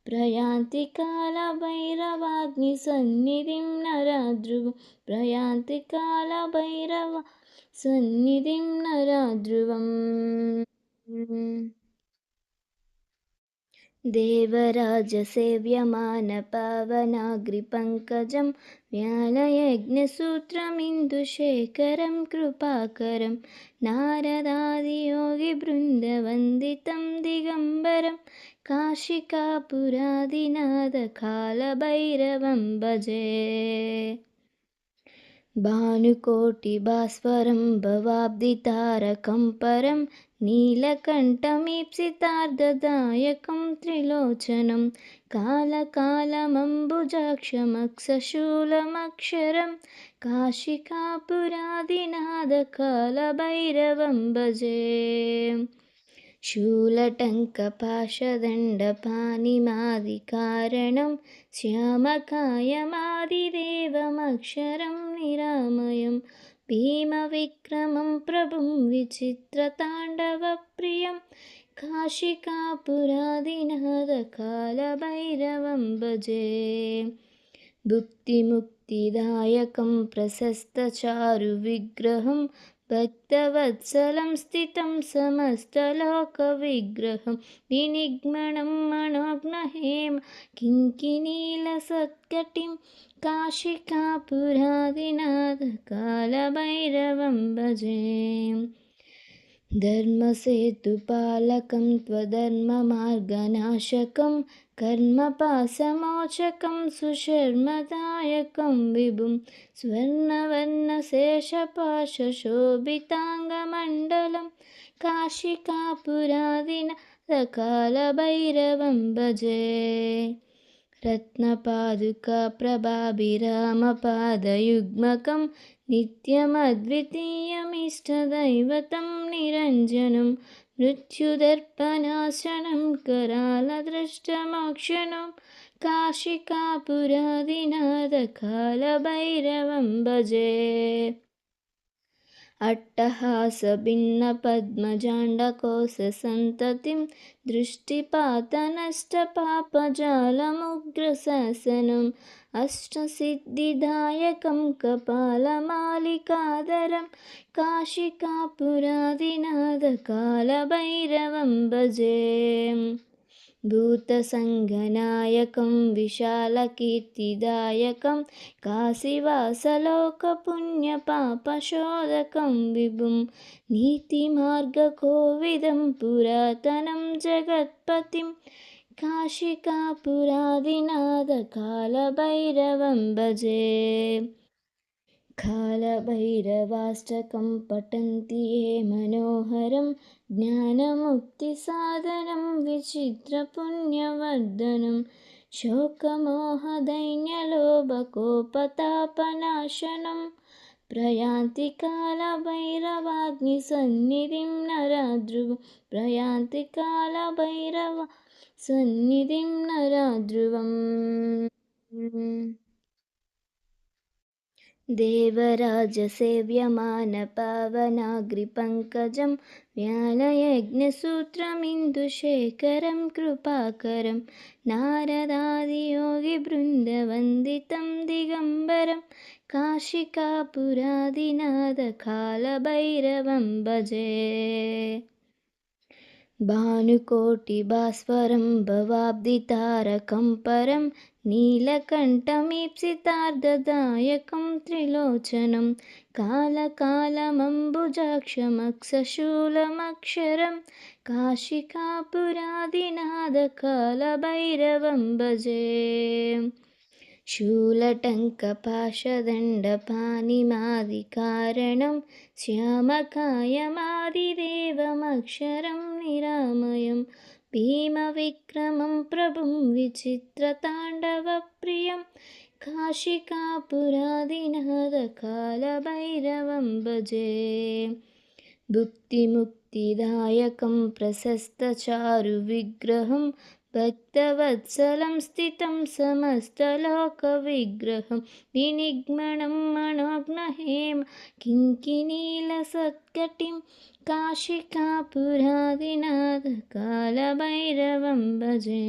प्रयान्ति कालभैरवाग्निसन्निधिं नराध्रुवं प्रयान्ति कालभैरवसन्निधिं नराध्रुवम्। देवराजसेव्यमानपावनाग्रिपङ्कजं व्यालयज्ञसूत्रमिन्दुशेखरं कृपाकरं नारदादियोगिवृन्दवन्दितं दिगम्बरं काशिकापुरादिनाथकालभैरवं भजे। भानुकोटिभास्वरं भवाब्धितारकं परं नीलकण्ठमीप्सितार्धदायकं त्रिलोचनं कालकालमम्बुजाक्षमक्षशूलमक्षरं काशिकापुरादिनाथकालभैरवं भजे। शूलटङ्कपाशदण्डपाणिमादिकारणं श्यामकायमादिदेवमक्षरं निरामयं भीमविक्रमं प्रभुं विचित्रताण्डवप्रियं काशिकापुरादिनाथकालभैरवं भजे। भुक्तिमुक्तिदायकं प्रशस्तचारुविग्रहं भक्तवत्सलं स्थितं समस्तलोकविग्रहं विनिग्मनं मनोज्ञहेम किङ्किणीलसत्कटिं काशिकापुरादिनाथकालभैरवं भजे। धर्मसेतुपालकं त्वधर्ममार्गनाशकं कर्मपाशमोचकं सुशर्मदायकं विभुं स्वर्णवर्णशेषपाशशोभिताङ्गमण्डलं काशिकापुरादिनाथकालभैरवं भजे। रत्नपादुकाप्रभाभिरामपादयुग्मकं नित्यमद्वितीयमिष्टदैवतं निरञ्जनं मृत्युदर्पणाशनं करालदृष्टमोक्षणं काशिकापुरादिनाथकालभैरवं भजे। अट्टहासभिन्नपद्मजाण्डकोशसन्ततिं दृष्टिपातनष्टपापजालमुग्रशासनम् अष्टसिद्धिदायकं कपालमालिकाधरं काशिकापुरादिनाथकालभैरवं भजे। भूतसङ्गनायकं विशालकीर्तिदायकं काशीवासलोकपुण्यपापशोधकं विभुं नीतिमार्गकोविदं पुरातनं जगत्पतिं काशिकापुरादिनाथकालभैरवं भजे। कालभैरवाष्टकं पठन्ति ये मनोहरं ज्ञानमुक्तिसाधनं विचित्रपुण्यवर्धनं शोकमोहदैन्यलोभकोपतापनाशनं प्रयान्ति कालभैरवाग्निसन्निधिं नराध्रुवं प्रयान्ति कालभैरवसन्निधिं नराध्रुवम्। देवराजसेव्यमानपावनाग्रिपङ्कजं व्यालयज्ञसूत्रमिन्दुशेखरं कृपाकरं नारदादियोगिवृन्दवन्दितं दिगम्बरं काशिकापुरादिनाथकालभैरवं भजे। भानुकोटिभास्वरं भवाब्धितारकं परं नीलकण्ठमीप्सितार्धदायकं त्रिलोचनं कालकालमम्बुजाक्षमक्षशूलमक्षरं काशिकापुरादिनाथकालभैरवं भजे। शूलटङ्कपाशदण्डपाणिमादिकारणं श्यामकायमादिदेवमक्षरं निरामयं भीमविक्रमं प्रभुं विचित्रताण्डवप्रियं काशिकापुरादिनाथकालभैरवं भजे। भुक्तिमुक्तिदायकं प्रशस्तचारुविग्रहं भक्तवत्सलं स्थितं समस्तलोकविग्रहं विनिग्मनं मनोज्ञहेम किङ्किणीलसत्कटिं काशिकापुरादिनाथकालभैरवं भजे।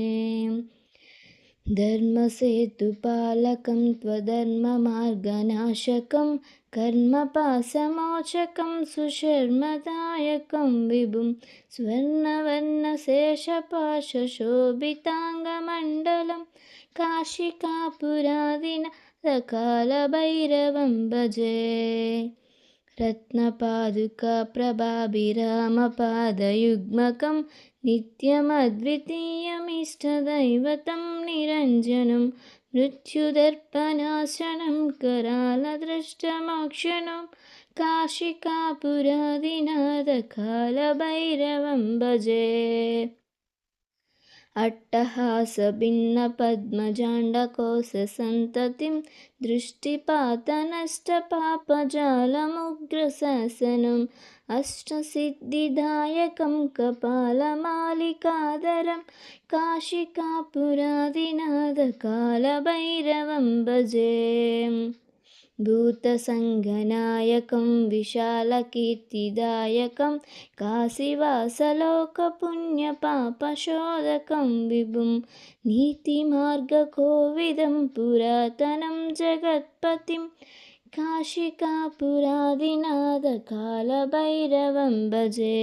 धर्मसेतुपालकं त्वधर्ममार्गनाशकं कर्मपाशमोचकं सुशर्मदायकं विभुं स्वर्णवर्णशेषपाशशोभिताङ्गमण्डलं काशिकापुरादिनाथकालभैरवं भजे। रत्नपादुकाप्रभाभिरामपादयुग्मकं नित्यमद्वितीयमिष्टदैवतं निरञ्जनं मृत्युदर्पणाशनं करालदृष्टमोक्षणं काशिकापुरादिनाथकालभैरवं भजे। अट्टहासभिन्नपद्मजाण्डकोशसन्ततिं दृष्टिपातनष्टपापजालमुग्रशासनम् अष्टसिद्धिदायकं कपालमालिकाधरं काशिकापुरादिनाथकालभैरवं भजे। भूतसङ्गनायकं विशालकीर्तिदायकं काशीवासलोकपुण्यपापशोधकं विभुं नीतिमार्गकोविदं पुरातनं जगत्पतिं काशिकापुरादिनाथकालभैरवं भजे।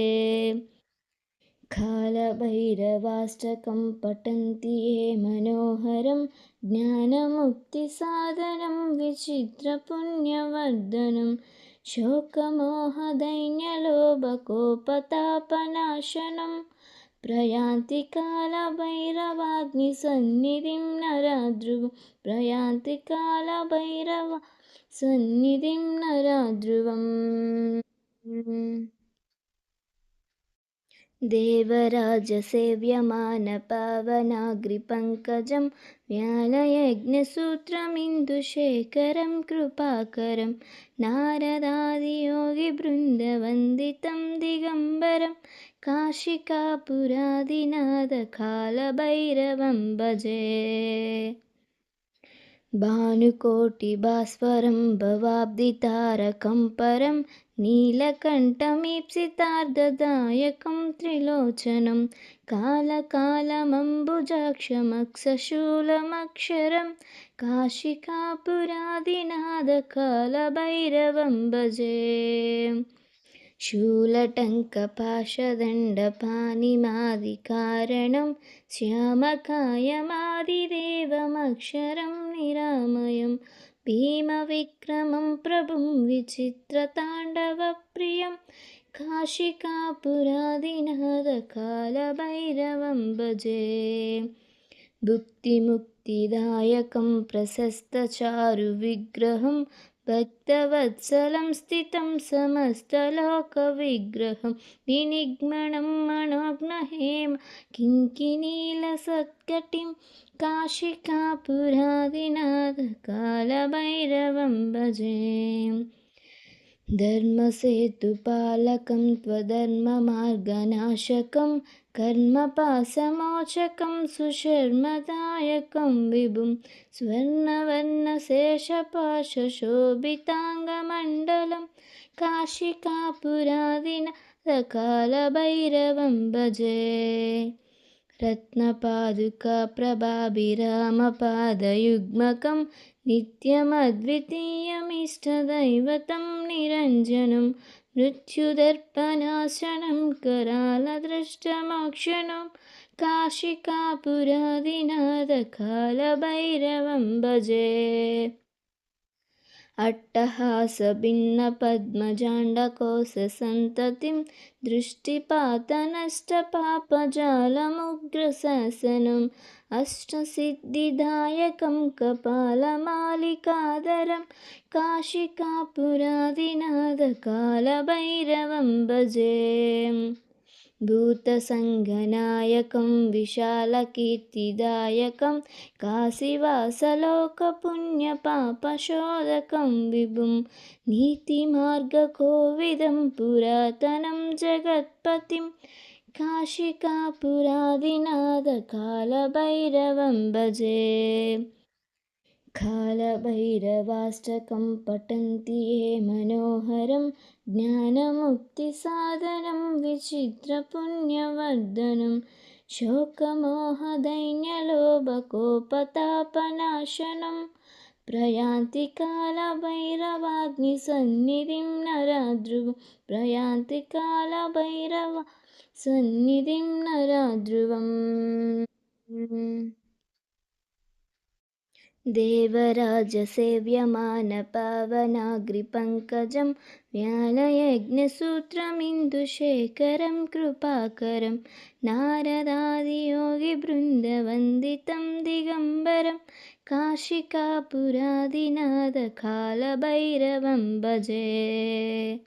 कालभैरवाष्टकं पठन्ति ये मनोहरं ज्ञानमुक्तिसाधनं विचित्रपुण्यवर्धनं शोकमोहदैन्यलोभकोपतापनाशनं प्रयान्ति कालभैरवाग्निसन्निधिं नराध्रुवं प्रयान्ति कालभैरवसन्निधिं नराध्रुवम्। देवराजसेव्यमानपावनाग्रिपङ्कजं व्यालयज्ञसूत्रमिन्दुशेखरं कृपाकरं नारदादियोगिवृन्दवन्दितं दिगम्बरं काशिकापुरादिनाथकालभैरवं भजे। भानुकोटिभास्वरं भवाब्धितारकं परं नीलकण्ठमीप्सितार्धदायकं त्रिलोचनं कालकालमम्बुजाक्षमक्षशूलमक्षरं काशिकापुरादिनाथकालभैरवं भजे। शूलटङ्कपाशदण्डपाणिमादिकारणं श्यामकायमादिदेवमक्षरं निरामयं भीमविक्रमं प्रभुं विचित्रताण्डवप्रियं काशिकापुरादिनाथकालभैरवं भजे। भुक्तिमुक्तिदायकं प्रशस्तचारुविग्रहं भक्तवत्सलं स्थितं समस्तलोकविग्रहं विनिग्मनं मनोज्ञहेम किङ्किणीलसत्कटिं काशिकापुरादिनाथकालभैरवं भजे। धर्मसेतुपालकं त्वधर्ममार्गनाशकं कर्मपाशमोचकं सुशर्मदायकं विभुं स्वर्णवर्णशेषपाशशोभिताङ्गमण्डलं काशिकापुरादिनाथकालभैरवं भजे। रत्नपादुकाप्रभाभिरामपादयुग्मकं नित्यमद्वितीयमिष्टदैवतं निरञ्जनं मृत्युदर्पणाशनं करालदृष्टमोक्षणं काशिकापुरादिनाथकालभैरवं भजे। अट्टहासभिन्नपद्मजाण्डकोशसन्ततिं दृष्टिपातनष्टपापजालमुग्रशासनम् अष्टसिद्धिदायकं कपालमालिकाधरं काशिकापुरादिनाथकालभैरवं भजे। भूतसङ्गनायकं विशालकीर्तिदायकं काशीवासलोकपुण्यपापशोधकं विभुं नीतिमार्गकोविदं पुरातनं जगत्पतिं काशिकापुरादिनाथकालभैरवं भजे। कालभैरवाष्टकं पठन्ति ये मनोहरं ज्ञानमुक्तिसाधनं विचित्रपुण्यवर्धनं शोकमोहदैन्यलोभकोपतापनाशनं प्रयान्ति कालभैरवाग्निसन्निधिं नराध्रुवं प्रयान्ति कालभैरवसन्निधिं नराध्रुवम्। देवराजसेव्यमानपावनाग्रिपङ्कजं व्यालयज्ञसूत्रमिन्दुशेखरं कृपाकरं नारदादियोगिवृन्दवन्दितं दिगम्बरं काशिकापुरादिनाथकालभैरवं भजे।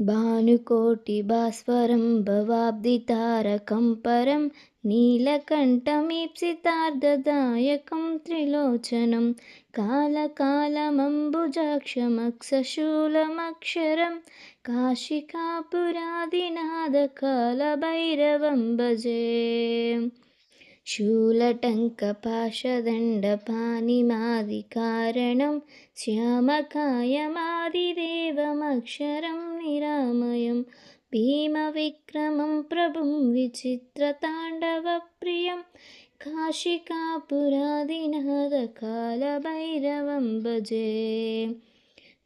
भानुकोटिभास्वरं भवाब्धितारकं परं नीलकण्ठमीप्सितार्धदायकं त्रिलोचनं कालकालमम्बुजाक्षमक्षशूलमक्षरं काशिकापुरादिनाथकालभैरवं भजे। शूलटङ्कपाशदण्डपाणिमादिकारणं श्यामकायमादिदेवमक्षरं निरामयं भीमविक्रमं प्रभुं विचित्रताण्डवप्रियं काशिकापुरादिनाथकालभैरवं भजे।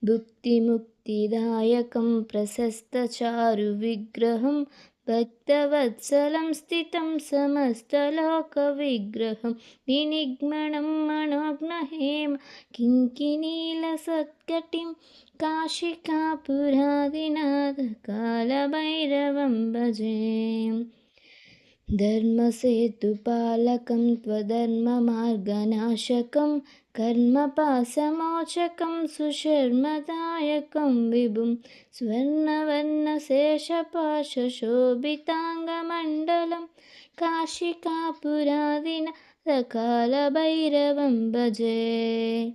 भुक्तिमुक्तिदायकं प्रशस्तचारुविग्रहं भक्तवत्सलं स्थितं समस्तलोकविग्रहं विनिग्मनं मनोज्ञहेम किङ्किणीलसत्कटिं काशिकापुरादिनाथकालभैरवं भजे। धर्मसेतुपालकं त्वधर्ममार्गनाशकं कर्मपाशमोचकं सुशर्मदायकं विभुं स्वर्णवर्णशेषपाशशोभिताङ्गमण्डलं काशिकापुरादिनाथकालभैरवं भजे।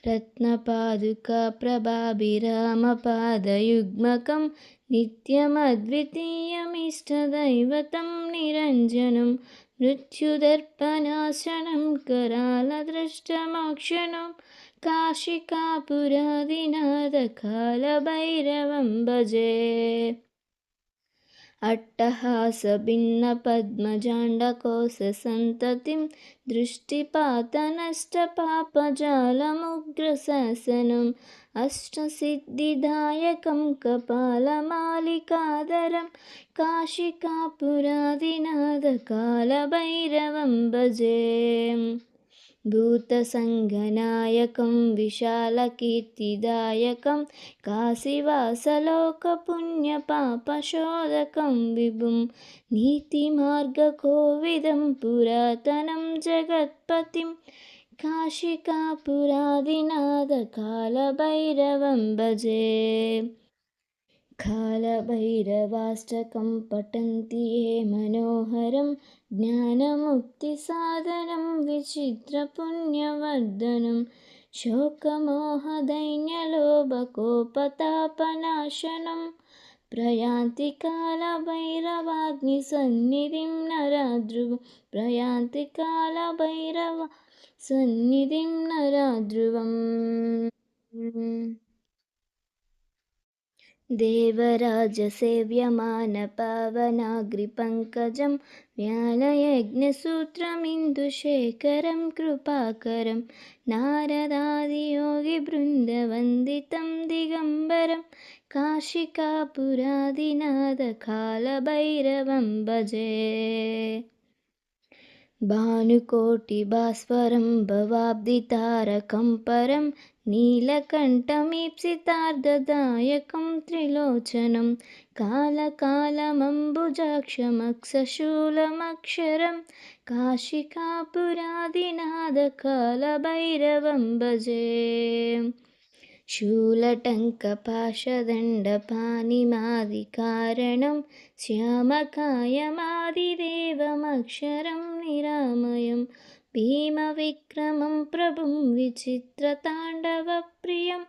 रत्नपादुकाप्रभाभिरामपादयुग्मकं नित्यमद्वितीयमिष्टदैवतं निरञ्जनं मृत्युदर्पणाशनं करालदृष्टमोक्षणं काशिकापुरादिनाथकालभैरवं भजे। अट्टहासभिन्नपद्मजाण्डकोशसन्ततिं दृष्टिपातनष्टपापजालमुग्रशासनम् अष्टसिद्धिदायकं कपालमालिकाधरं काशिकापुरादिनाथकालभैरवं भजे। भूतसङ्गनायकं विशालकीर्तिदायकं काशीवासलोकपुण्यपापशोधकं विभुं नीतिमार्गकोविदं पुरातनं जगत्पतिं काशिकापुरादिनाथकालभैरवं भजे। कालभैरवाष्टकं पठन्ति ये मनोहरं ज्ञानमुक्तिसाधनं विचित्रपुण्यवर्धनं शोकमोहदैन्यलोभकोपतापनाशनं प्रयान्ति कालभैरवाग्निसन्निधिं नराध्रुवं प्रयान्ति कालभैरवसन्निधिं नराध्रुवम्। देवराजसेव्यमानपावनाग्रिपङ्कजं व्यालयज्ञसूत्रमिन्दुशेखरं कृपाकरं नारदादियोगिवृन्दवन्दितं दिगम्बरं काशिकापुरादिनाथकालभैरवं भजे। भानुकोटिभास्वरं भवाब्धितारकं परं नीलकण्ठमीप्सितार्धदायकं त्रिलोचनं कालकालमम्बुजाक्षमक्षशूलमक्षरं काशिकापुरादिनाथकालभैरवं भजे। शूलटङ्कपाशदण्डपाणिमादिकारणं श्यामकायमादिदेवमक्षरं निरामयं भीमविक्रमं प्रभुं विचित्रताण्डवप्रियं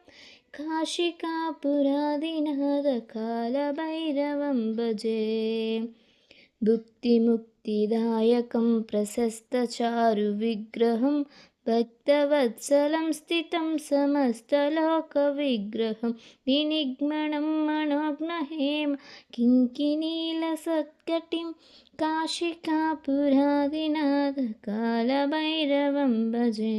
काशिकापुरादिनाथकालभैरवं भजे। भुक्तिमुक्तिदायकं प्रशस्तचारुविग्रहं भक्तवत्सलं स्थितं समस्तलोकविग्रहं विनिग्मनं मनोज्ञहेम किङ्किणीलसत्कटिं काशिकापुरादिनाथकालभैरवं भजे।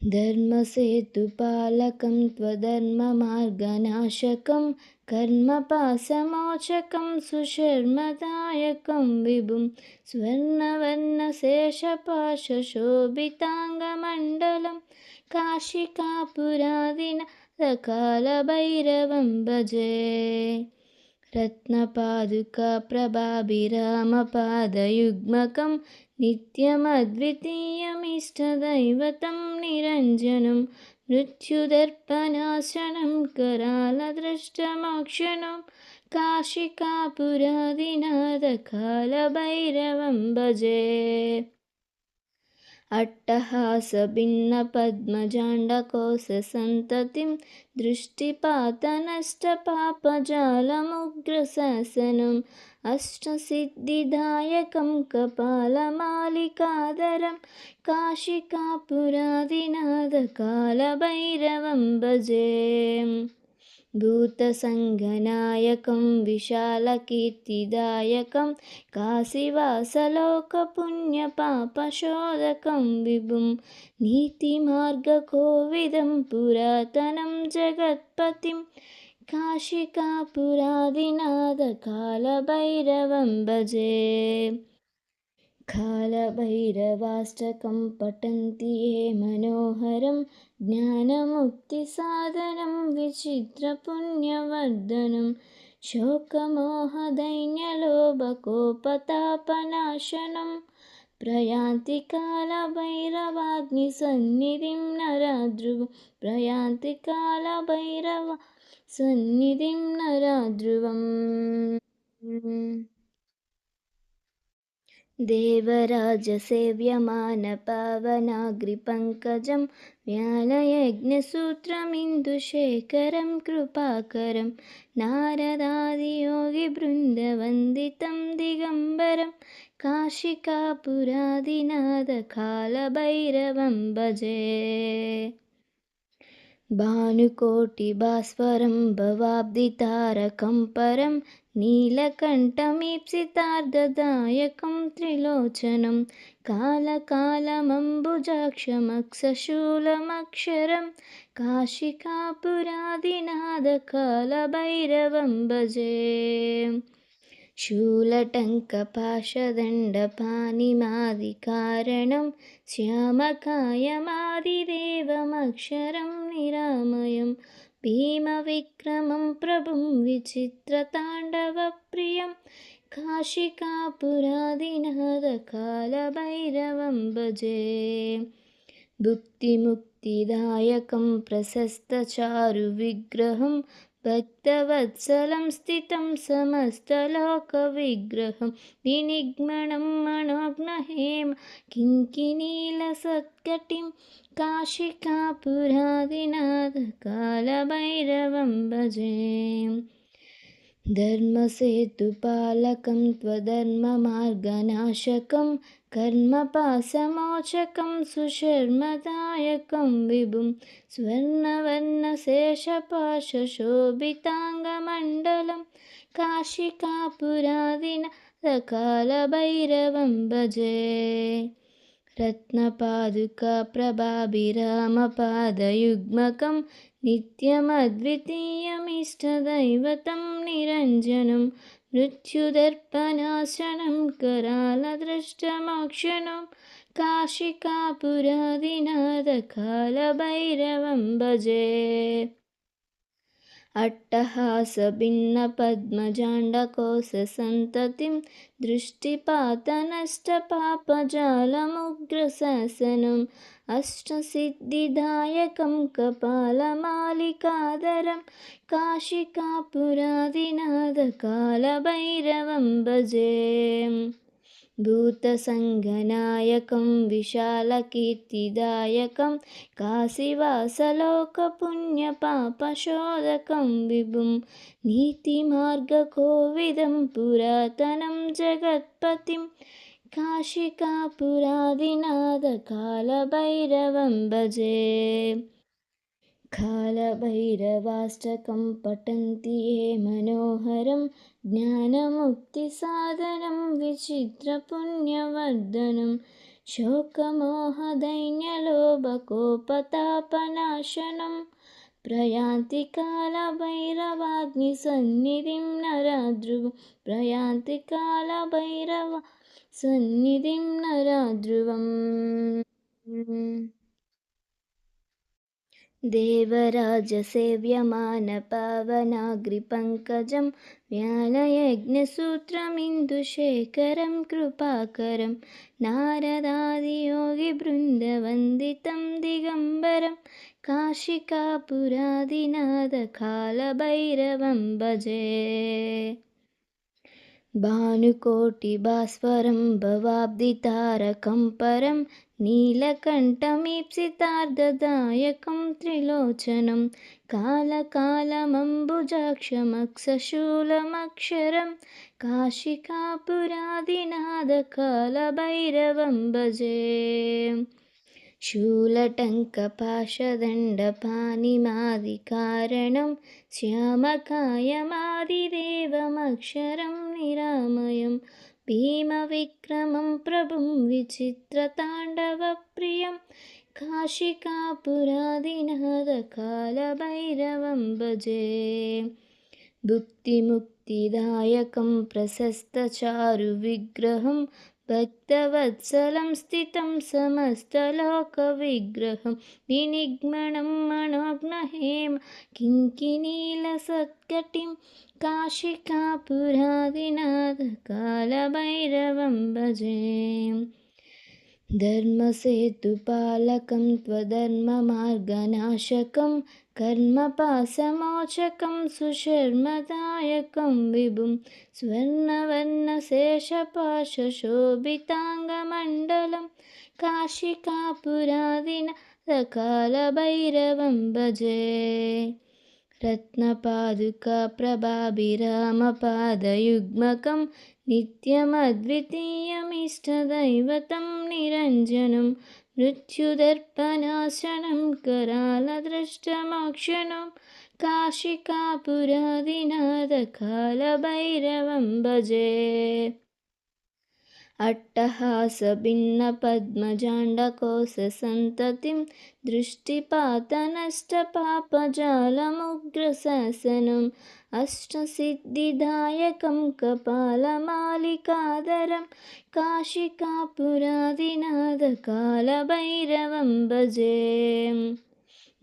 धर्मसेतुपालकं त्वधर्ममार्गनाशकं कर्मपाशमोचकं सुशर्मदायकं विभुं स्वर्णवर्णशेषपाशशोभिताङ्गमण्डलं काशिकापुरादिनाथकालभैरवं भजे। रत्नपादुकाप्रभाभिरामपादयुग्मकं नित्यमद्वितीयमिष्टदैवतं निरञ्जनं मृत्युदर्पणाशनं करालदृष्टमोक्षणं काशिकापुरादिनाथकालभैरवं भजे। अट्टहासभिन्नपद्मजाण्डकोशसन्ततिं दृष्टिपातनष्टपापजालमुग्रशासनम् अष्टसिद्धिदायकं कपालमालिकाधरं काशिकापुरादिनाथकालभैरवं भजे। भूतसङ्गनायकं विशालकीर्तिदायकं काशीवासलोकपुण्यपापशोधकं विभुं नीतिमार्गकोविदं पुरातनं जगत्पतिं काशिकापुरादिनाथकालभैरवं भजे। कालभैरवाष्टकं पठन्ति ये मनोहरं ज्ञानमुक्तिसाधनं विचित्रपुण्यवर्धनं शोकमोहदैन्यलोभकोपतापनाशनं प्रयान्ति कालभैरवाग्निसन्निधिं नराध्रुवं प्रयान्ति कालभैरवसन्निधिं नराध्रुवम्। देवराजसेव्यमानपावनाग्रिपङ्कजं व्यालयज्ञसूत्रमिन्दुशेखरं कृपाकरं नारदादियोगिवृन्दवन्दितं दिगम्बरं काशिकापुरादिनाथकालभैरवं भजे। भानुकोटिभास्वरं भवाब्धितारकं परं नीलकण्ठमीप्सितार्धदायकं त्रिलोचनं कालकालमम्बुजाक्षमक्षशूलमक्षरं काशिकापुरादिनाथकालभैरवं भजे। शूलटङ्कपाशदण्डपाणिमादिकारणं श्यामकायमादिदेवमक्षरं निरामयं भीमविक्रमं प्रभुं विचित्रताण्डवप्रियं काशिकापुरादिनाथकालभैरवं भजे। भुक्तिमुक्तिदायकं प्रशस्तचारुविग्रहं भक्तवत्सलं स्थितं समस्तलोकविग्रहं विनिग्मनं मनोज्ञहेम किङ्किणीलसत्कटिं काशिकापुरादिनाथकालभैरवं भजे। धर्मसेतुपालकं त्वधर्ममार्गनाशकं कर्मपाशमोचकं सुशर्मदायकं विभुं स्वर्णवर्णशेषपाशशोभिताङ्गमण्डलं काशिकापुरादिनाथकालभैरवं भजे। रत्नपादुकाप्रभाभिरामपादयुग्मकं नित्यमद्वितीयमिष्टदैवतं निरञ्जनं मृत्युदर्पणाशनं करालदृष्टमोक्षणं काशिकापुरादिनाथकालभैरवं भजे। अट्टहासभिन्नपद्मजाण्डकोशसन्ततिं दृष्टिपातनष्टपापजालमुग्रशासनम् अष्टसिद्धिदायकं कपालमालिकाधरं काशिकापुरादिनाथकालभैरवं भजे। भूतसङ्गनायकं विशालकीर्तिदायकं काशीवासलोकपुण्यपापशोधकं विभुं नीतिमार्गकोविदं पुरातनं जगत्पतिं काशिकापुरादिनाथकालभैरवं भजे। कालभैरवाष्टकं पठन्ति ये मनोहरं ज्ञानमुक्तिसाधनं विचित्रपुण्यवर्धनं शोकमोहदैन्यलोभकोपतापनाशनं प्रयान्ति कालभैरवाग्निसन्निधिं नराध्रुवं प्रयान्ति कालभैरवसन्निधिं नराध्रुवम्। देवराजसेव्यमानपावनाग्रिपङ्कजं ज्ञानयज्ञसूत्रमिन्दुशेखरं कृपाकरं नारदादियोगिवृन्दवन्दितं दिगम्बरं काशिकापुरादिनाथकालभैरवं भजे। भानुकोटिभास्वरं भवाब्धितारकं परं नीलकण्ठमीप्सितार्धदायकं त्रिलोचनं कालकालमम्बुजाक्षमक्षशूलमक्षरं काशिकापुरादिनाथकालभैरवं भजे। शूलटङ्कपाशदण्डपाणिमादिकारणं श्यामकायमादिदेवमक्षरं निरामयं भीमविक्रमं प्रभुं विचित्रताण्डवप्रियं काशिकापुरादिनाथकालभैरवं भजे। भुक्तिमुक्तिदायकं प्रशस्तचारुविग्रहं भक्तवत्सलं स्थितं समस्तलोकविग्रहं विनिग्मनं मनोज्ञहेम किङ्किणीलसत्कटिं काशिकापुरादिनाथकालभैरवं भजे। धर्मसेतुपालकं त्वधर्ममार्गनाशकं कर्मपाशमोचकं सुशर्मदायकं विभुं स्वर्णवर्णशेषपाशशोभिताङ्गमण्डलं काशिकापुरादिनाथकालभैरवं भजे। रत्नपादुकाप्रभाभिरामपादयुग्मकं नित्यमद्वितीयमिष्टदैवतं निरञ्जनं मृत्युदर्पणाशनं करालदृष्टमोक्षणं काशिकापुरादिनाथकालभैरवं भजे। अट्टहासभिन्नपद्मजाण्डकोशसन्ततिं दृष्टिपातनष्टपापजालमुग्रशासनम् अष्टसिद्धिदायकं कपालमालिकाधरं काशिकापुरादिनाथकालभैरवं भजे।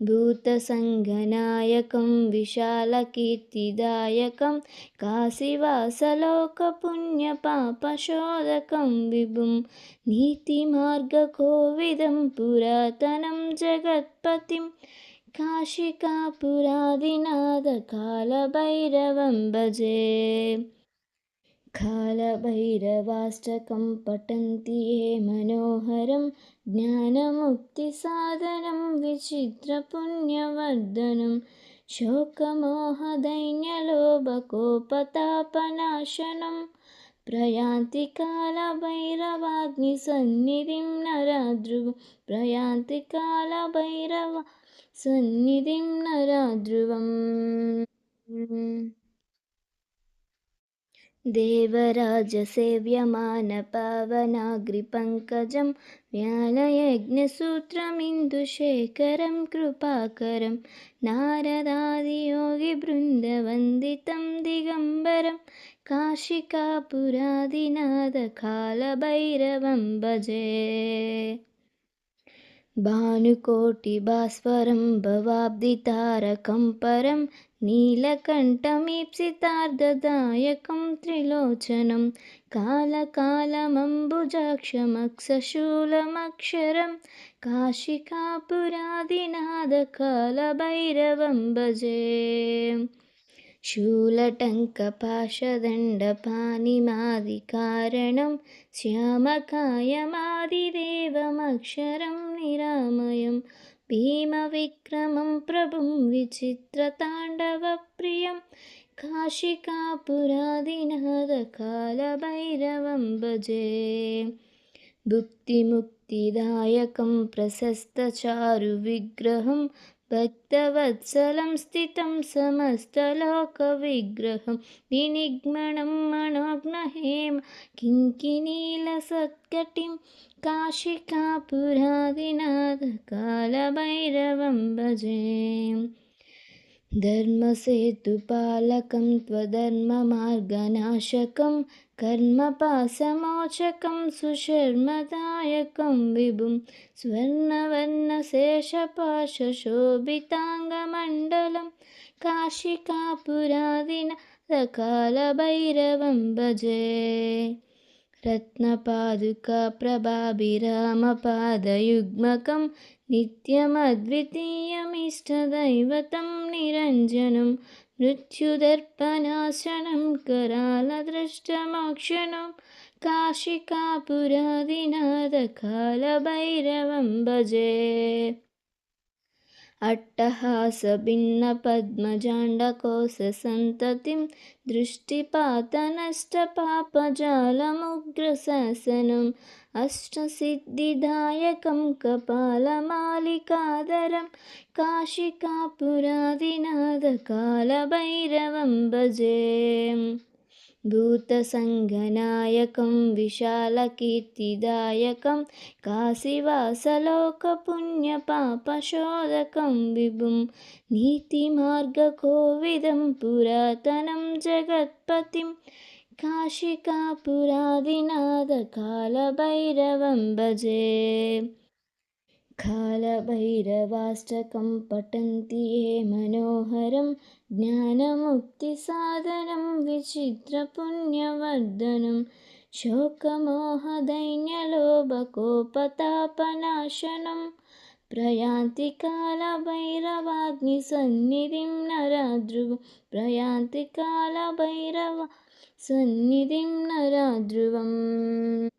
भूतसङ्गनायकं विशालकीर्तिदायकं काशीवासलोकपुण्यपापशोधकं विभुं नीतिमार्गकोविदं पुरातनं जगत्पतिं काशिकापुरादिनाथकालभैरवं भजे। कालभैरवाष्टकं पठन्ति ये मनोहरं ज्ञानमुक्तिसाधनं विचित्रपुण्यवर्धनं शोकमोहदैन्यलोभकोपतापनाशनं प्रयान्ति कालभैरवाग्निसन्निधिं नराध्रुवं प्रयान्ति कालभैरवसन्निधिं नराध्रुवम्। देवराजसेव्यमानपावनाग्रिपङ्कजं ज्ञानयज्ञसूत्रमिन्दुशेखरं कृपाकरं नारदादियोगिवृन्दवन्दितं दिगम्बरं काशिकापुरादिनाथकालभैरवं भजे। भानुकोटिभास्वरं भवाब्धितारकं परं नीलकण्ठमीप्सितार्धदायकं त्रिलोचनं कालकालमम्बुजाक्षमक्षशूलमक्षरं काशिकापुरादिनाथकालभैरवं भजे। शूलटङ्कपाशदण्डपाणिमादिकारणं श्यामकायमादिदेवमक्षरं निरामयं भीमविक्रमं प्रभुं विचित्रताण्डवप्रियं काशिकापुरादिनाथकालभैरवं भजे। भुक्तिमुक्तिदायकं प्रशस्तचारुविग्रहं भक्तवत्सलं स्थितं समस्तलोकविग्रहं विनिग्मनं मनोज्ञहेम किङ्किणीलसत्कटिं काशिकापुरादिनाथकालभैरवं भजे। धर्मसेतुपालकं त्वधर्ममार्गनाशकं कर्मपाशमोचकं सुशर्मदायकं विभुं स्वर्णवर्णशेषपाशशोभिताङ्गमण्डलं काशिकापुरादिनाथकालभैरवं भजे। रत्नपादुकाप्रभाभिरामपादयुग्मकं नित्यमद्वितीयमिष्टदैवतं निरञ्जनं मृत्युदर्पणाशनं करालदृष्टमोक्षणं काशिकापुरादिनाथकालभैरवं भजे। अट्टहासभिन्नपद्मजाण्डकोशसन्ततिं दृष्टिपातनष्टपापजालमुग्रशासनम् अष्टसिद्धिदायकं कपालमालिकाधरं काशिकापुरादिनाथकालभैरवं भजे। भूतसङ्गनायकं विशालकीर्तिदायकं काशीवासलोकपुण्यपापशोधकं विभुं नीतिमार्गकोविदं पुरातनं जगत्पतिं काशिकापुरादिनाथकालभैरवं भजे। कालभैरवाष्टकं पठन्ति ये मनोहरं ज्ञानमुक्तिसाधनं विचित्रपुण्यवर्धनं शोकमोहदैन्यलोभकोपतापनाशनं प्रयान्ति कालभैरवाग्निसन्निधिं नराध्रुवं प्रयान्ति कालभैरवसन्निधिं नराध्रुवम्।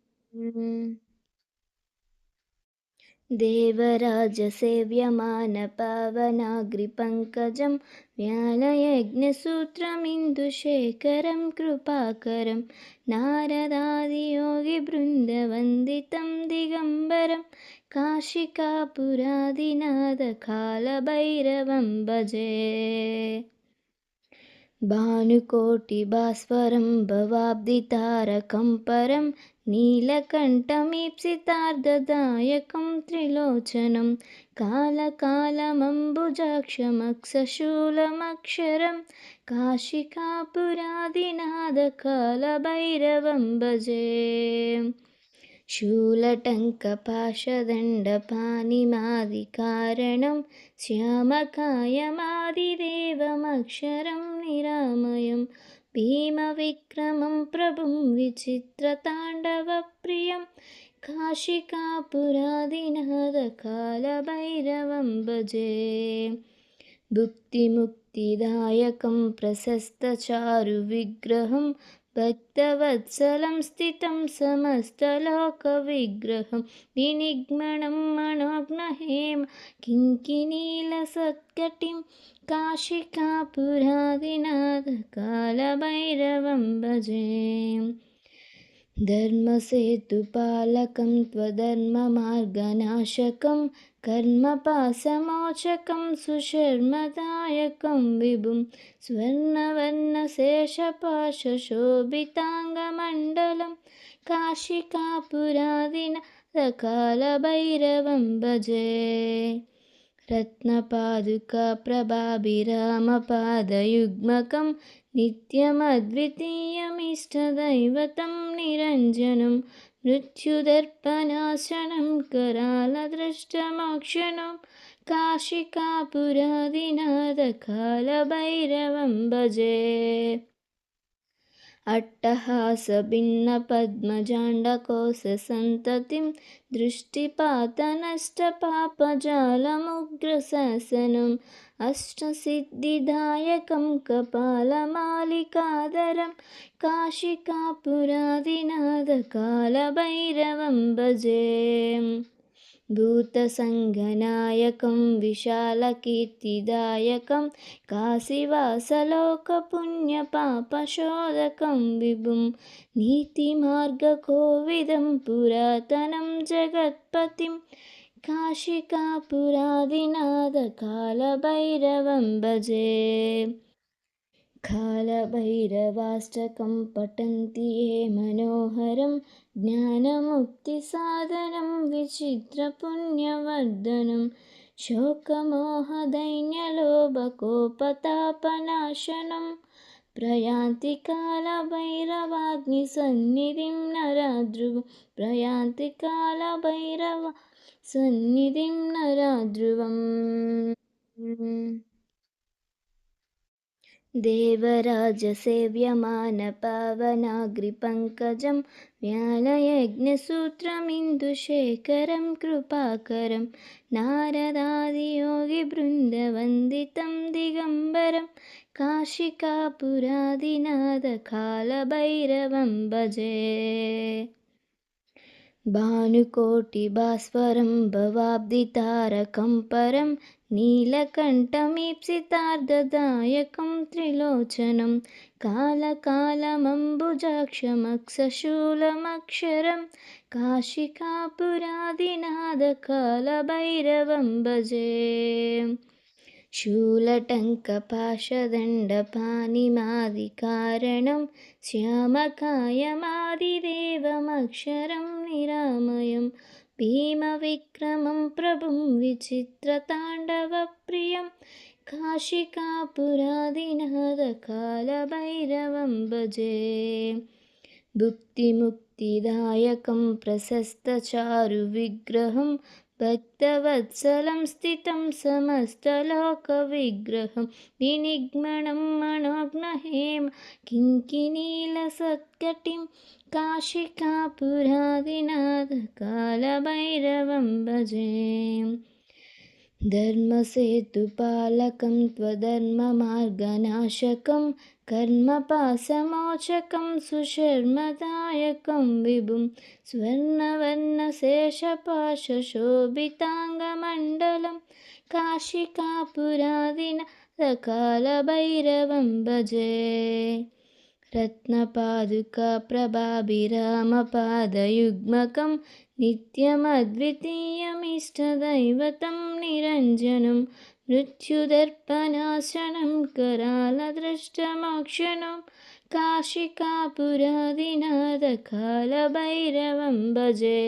देवराजसेव्यमानपावनाग्रिपङ्कजं व्यालयज्ञसूत्रमिन्दुशेखरं कृपाकरं नारदादियोगिवृन्दवन्दितं दिगम्बरं काशिकापुरादिनाथकालभैरवं भजे। भानुकोटिभास्वरं भवाब्धितारकं परं नीलकण्ठमीप्सितार्धदायकं त्रिलोचनं कालकालमम्बुजाक्षमक्षशूलमक्षरं काशिकापुरादिनाथकालभैरवं भजे। शूलटङ्कपाशदण्डपाणिमादिकारणं श्यामकायमादिदेवमक्षरं निरामयं भीमविक्रमं प्रभुं विचित्रताण्डवप्रियं काशिकापुरादिनाथकालभैरवं भजे। भुक्तिमुक्तिदायकं प्रशस्तचारुविग्रहं भक्तवत्सलं स्थितं समस्तलोकविग्रहं विनिग्मनं मनोज्ञहेम किङ्किणीलसत्कटिं काशिकापुरादिनाथकालभैरवं भजे। धर्मसेतुपालकं त्वधर्ममार्गनाशकं कर्मपाशमोचकं सुशर्मदायकं विभुं स्वर्णवर्णशेषपाशशोभिताङ्गमण्डलं काशिकापुरादिनाथकालभैरवं भजे। रत्नपादुकाप्रभाभिरामपादयुग्मकं नित्यमद्वितीयमिष्टदैवतं निरञ्जनं मृत्युदर्पणाशनं करालदृष्टमोक्षणं काशिकापुरादिनाथकालभैरवं भजे। अट्टहासभिन्नपद्मजाण्डकोशसन्ततिं दृष्टिपातनष्टपापजालमुग्रशासनम् अष्टसिद्धिदायकं कपालमालिकाधरं काशिकापुरादिनाथकालभैरवं भजे। भूतसङ्गनायकं विशालकीर्तिदायकं काशीवासलोकपुण्यपापशोधकं विभुं नीतिमार्गकोविदं पुरातनं जगत्पतिं काशिकापुरादिनाथकालभैरवं भजे। कालभैरवाष्टकं पठन्ति ये मनोहरं ज्ञानमुक्तिसाधनं विचित्रपुण्यवर्धनं शोकमोहदैन्यलोभकोपतापनाशनं प्रयान्ति कालभैरवाग्निसन्निधिं नराध्रुवं प्रयान्ति कालभैरवसन्निधिं नराध्रुवम्। देवराजसेव्यमानपावनाग्रिपङ्कजं व्यालयज्ञसूत्रमिन्दुशेखरं कृपाकरं नारदादियोगिवृन्दवन्दितं दिगम्बरं काशिकापुरादिनाथकालभैरवं भजे। भानुकोटिभास्वरं भवाब्धितारकं परं नीलकण्ठमीप्सितार्धदायकं त्रिलोचनं कालकालमम्बुजाक्षमक्षशूलमक्षरं काशिकापुरादिनाथकालभैरवं भजे। शूलटङ्कपाशदण्डपाणिमादिकारणं श्यामकायमादिदेवमक्षरं निरामयं भीमविक्रमं प्रभुं विचित्रताण्डवप्रियं काशिकापुरादिनाथकालभैरवं भजे। भुक्तिमुक्तिदायकं प्रशस्तचारुविग्रहं भक्तवत्सलं स्थितं समस्तलोकविग्रहं विनिग्मनं मनोज्ञहेम किङ्किणीलसत्कटिं काशिकापुरादिनाथकालभैरवं भजे। धर्मसेतुपालकं त्वधर्ममार्गनाशकं कर्मपाशमोचकं सुशर्मदायकं विभुं स्वर्णवर्णशेषपाशशोभिताङ्गमण्डलं काशिकापुरादिनाथकालभैरवं भजे। रत्नपादुकाप्रभाभिरामपादयुग्मकं नित्यमद्वितीयमिष्टदैवतं निरञ्जनं मृत्युदर्पणाशनं करालदृष्टमोक्षणं काशिकापुरादिनाथकालभैरवं भजे।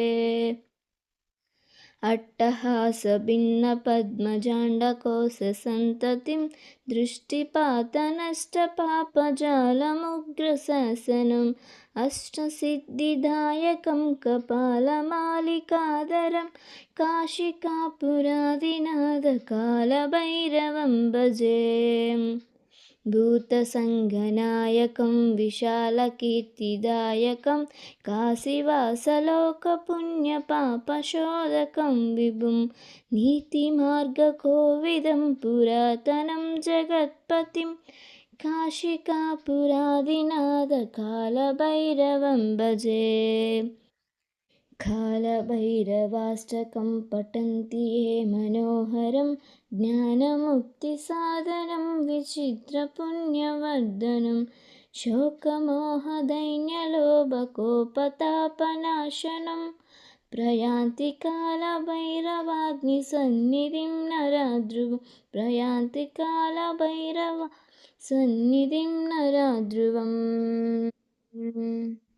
अट्टहासभिन्नपद्मजाण्डकोशसन्ततिं दृष्टिपातनष्टपापजालमुग्रशासनम् अष्टसिद्धिदायकं कपालमालिकाधरं काशिकापुरादिनाथकालभैरवं भजे। भूतसङ्गनायकं विशालकीर्तिदायकं काशीवासलोकपुण्यपापशोधकं विभुं नीतिमार्गकोविदं पुरातनं जगत्पतिं काशिकापुरादिनाथकालभैरवं भजे। कालभैरवाष्टकं पठन्ति ये मनोहरं ज्ञानमुक्तिसाधनं विचित्रपुण्यवर्धनं शोकमोहदैन्यलोभकोपतापनाशनं प्रयान्ति कालभैरवाग्निसन्निधिं नराध्रुवं प्रयान्ति कालभैरव सन्निधिं नराध्रुवम्।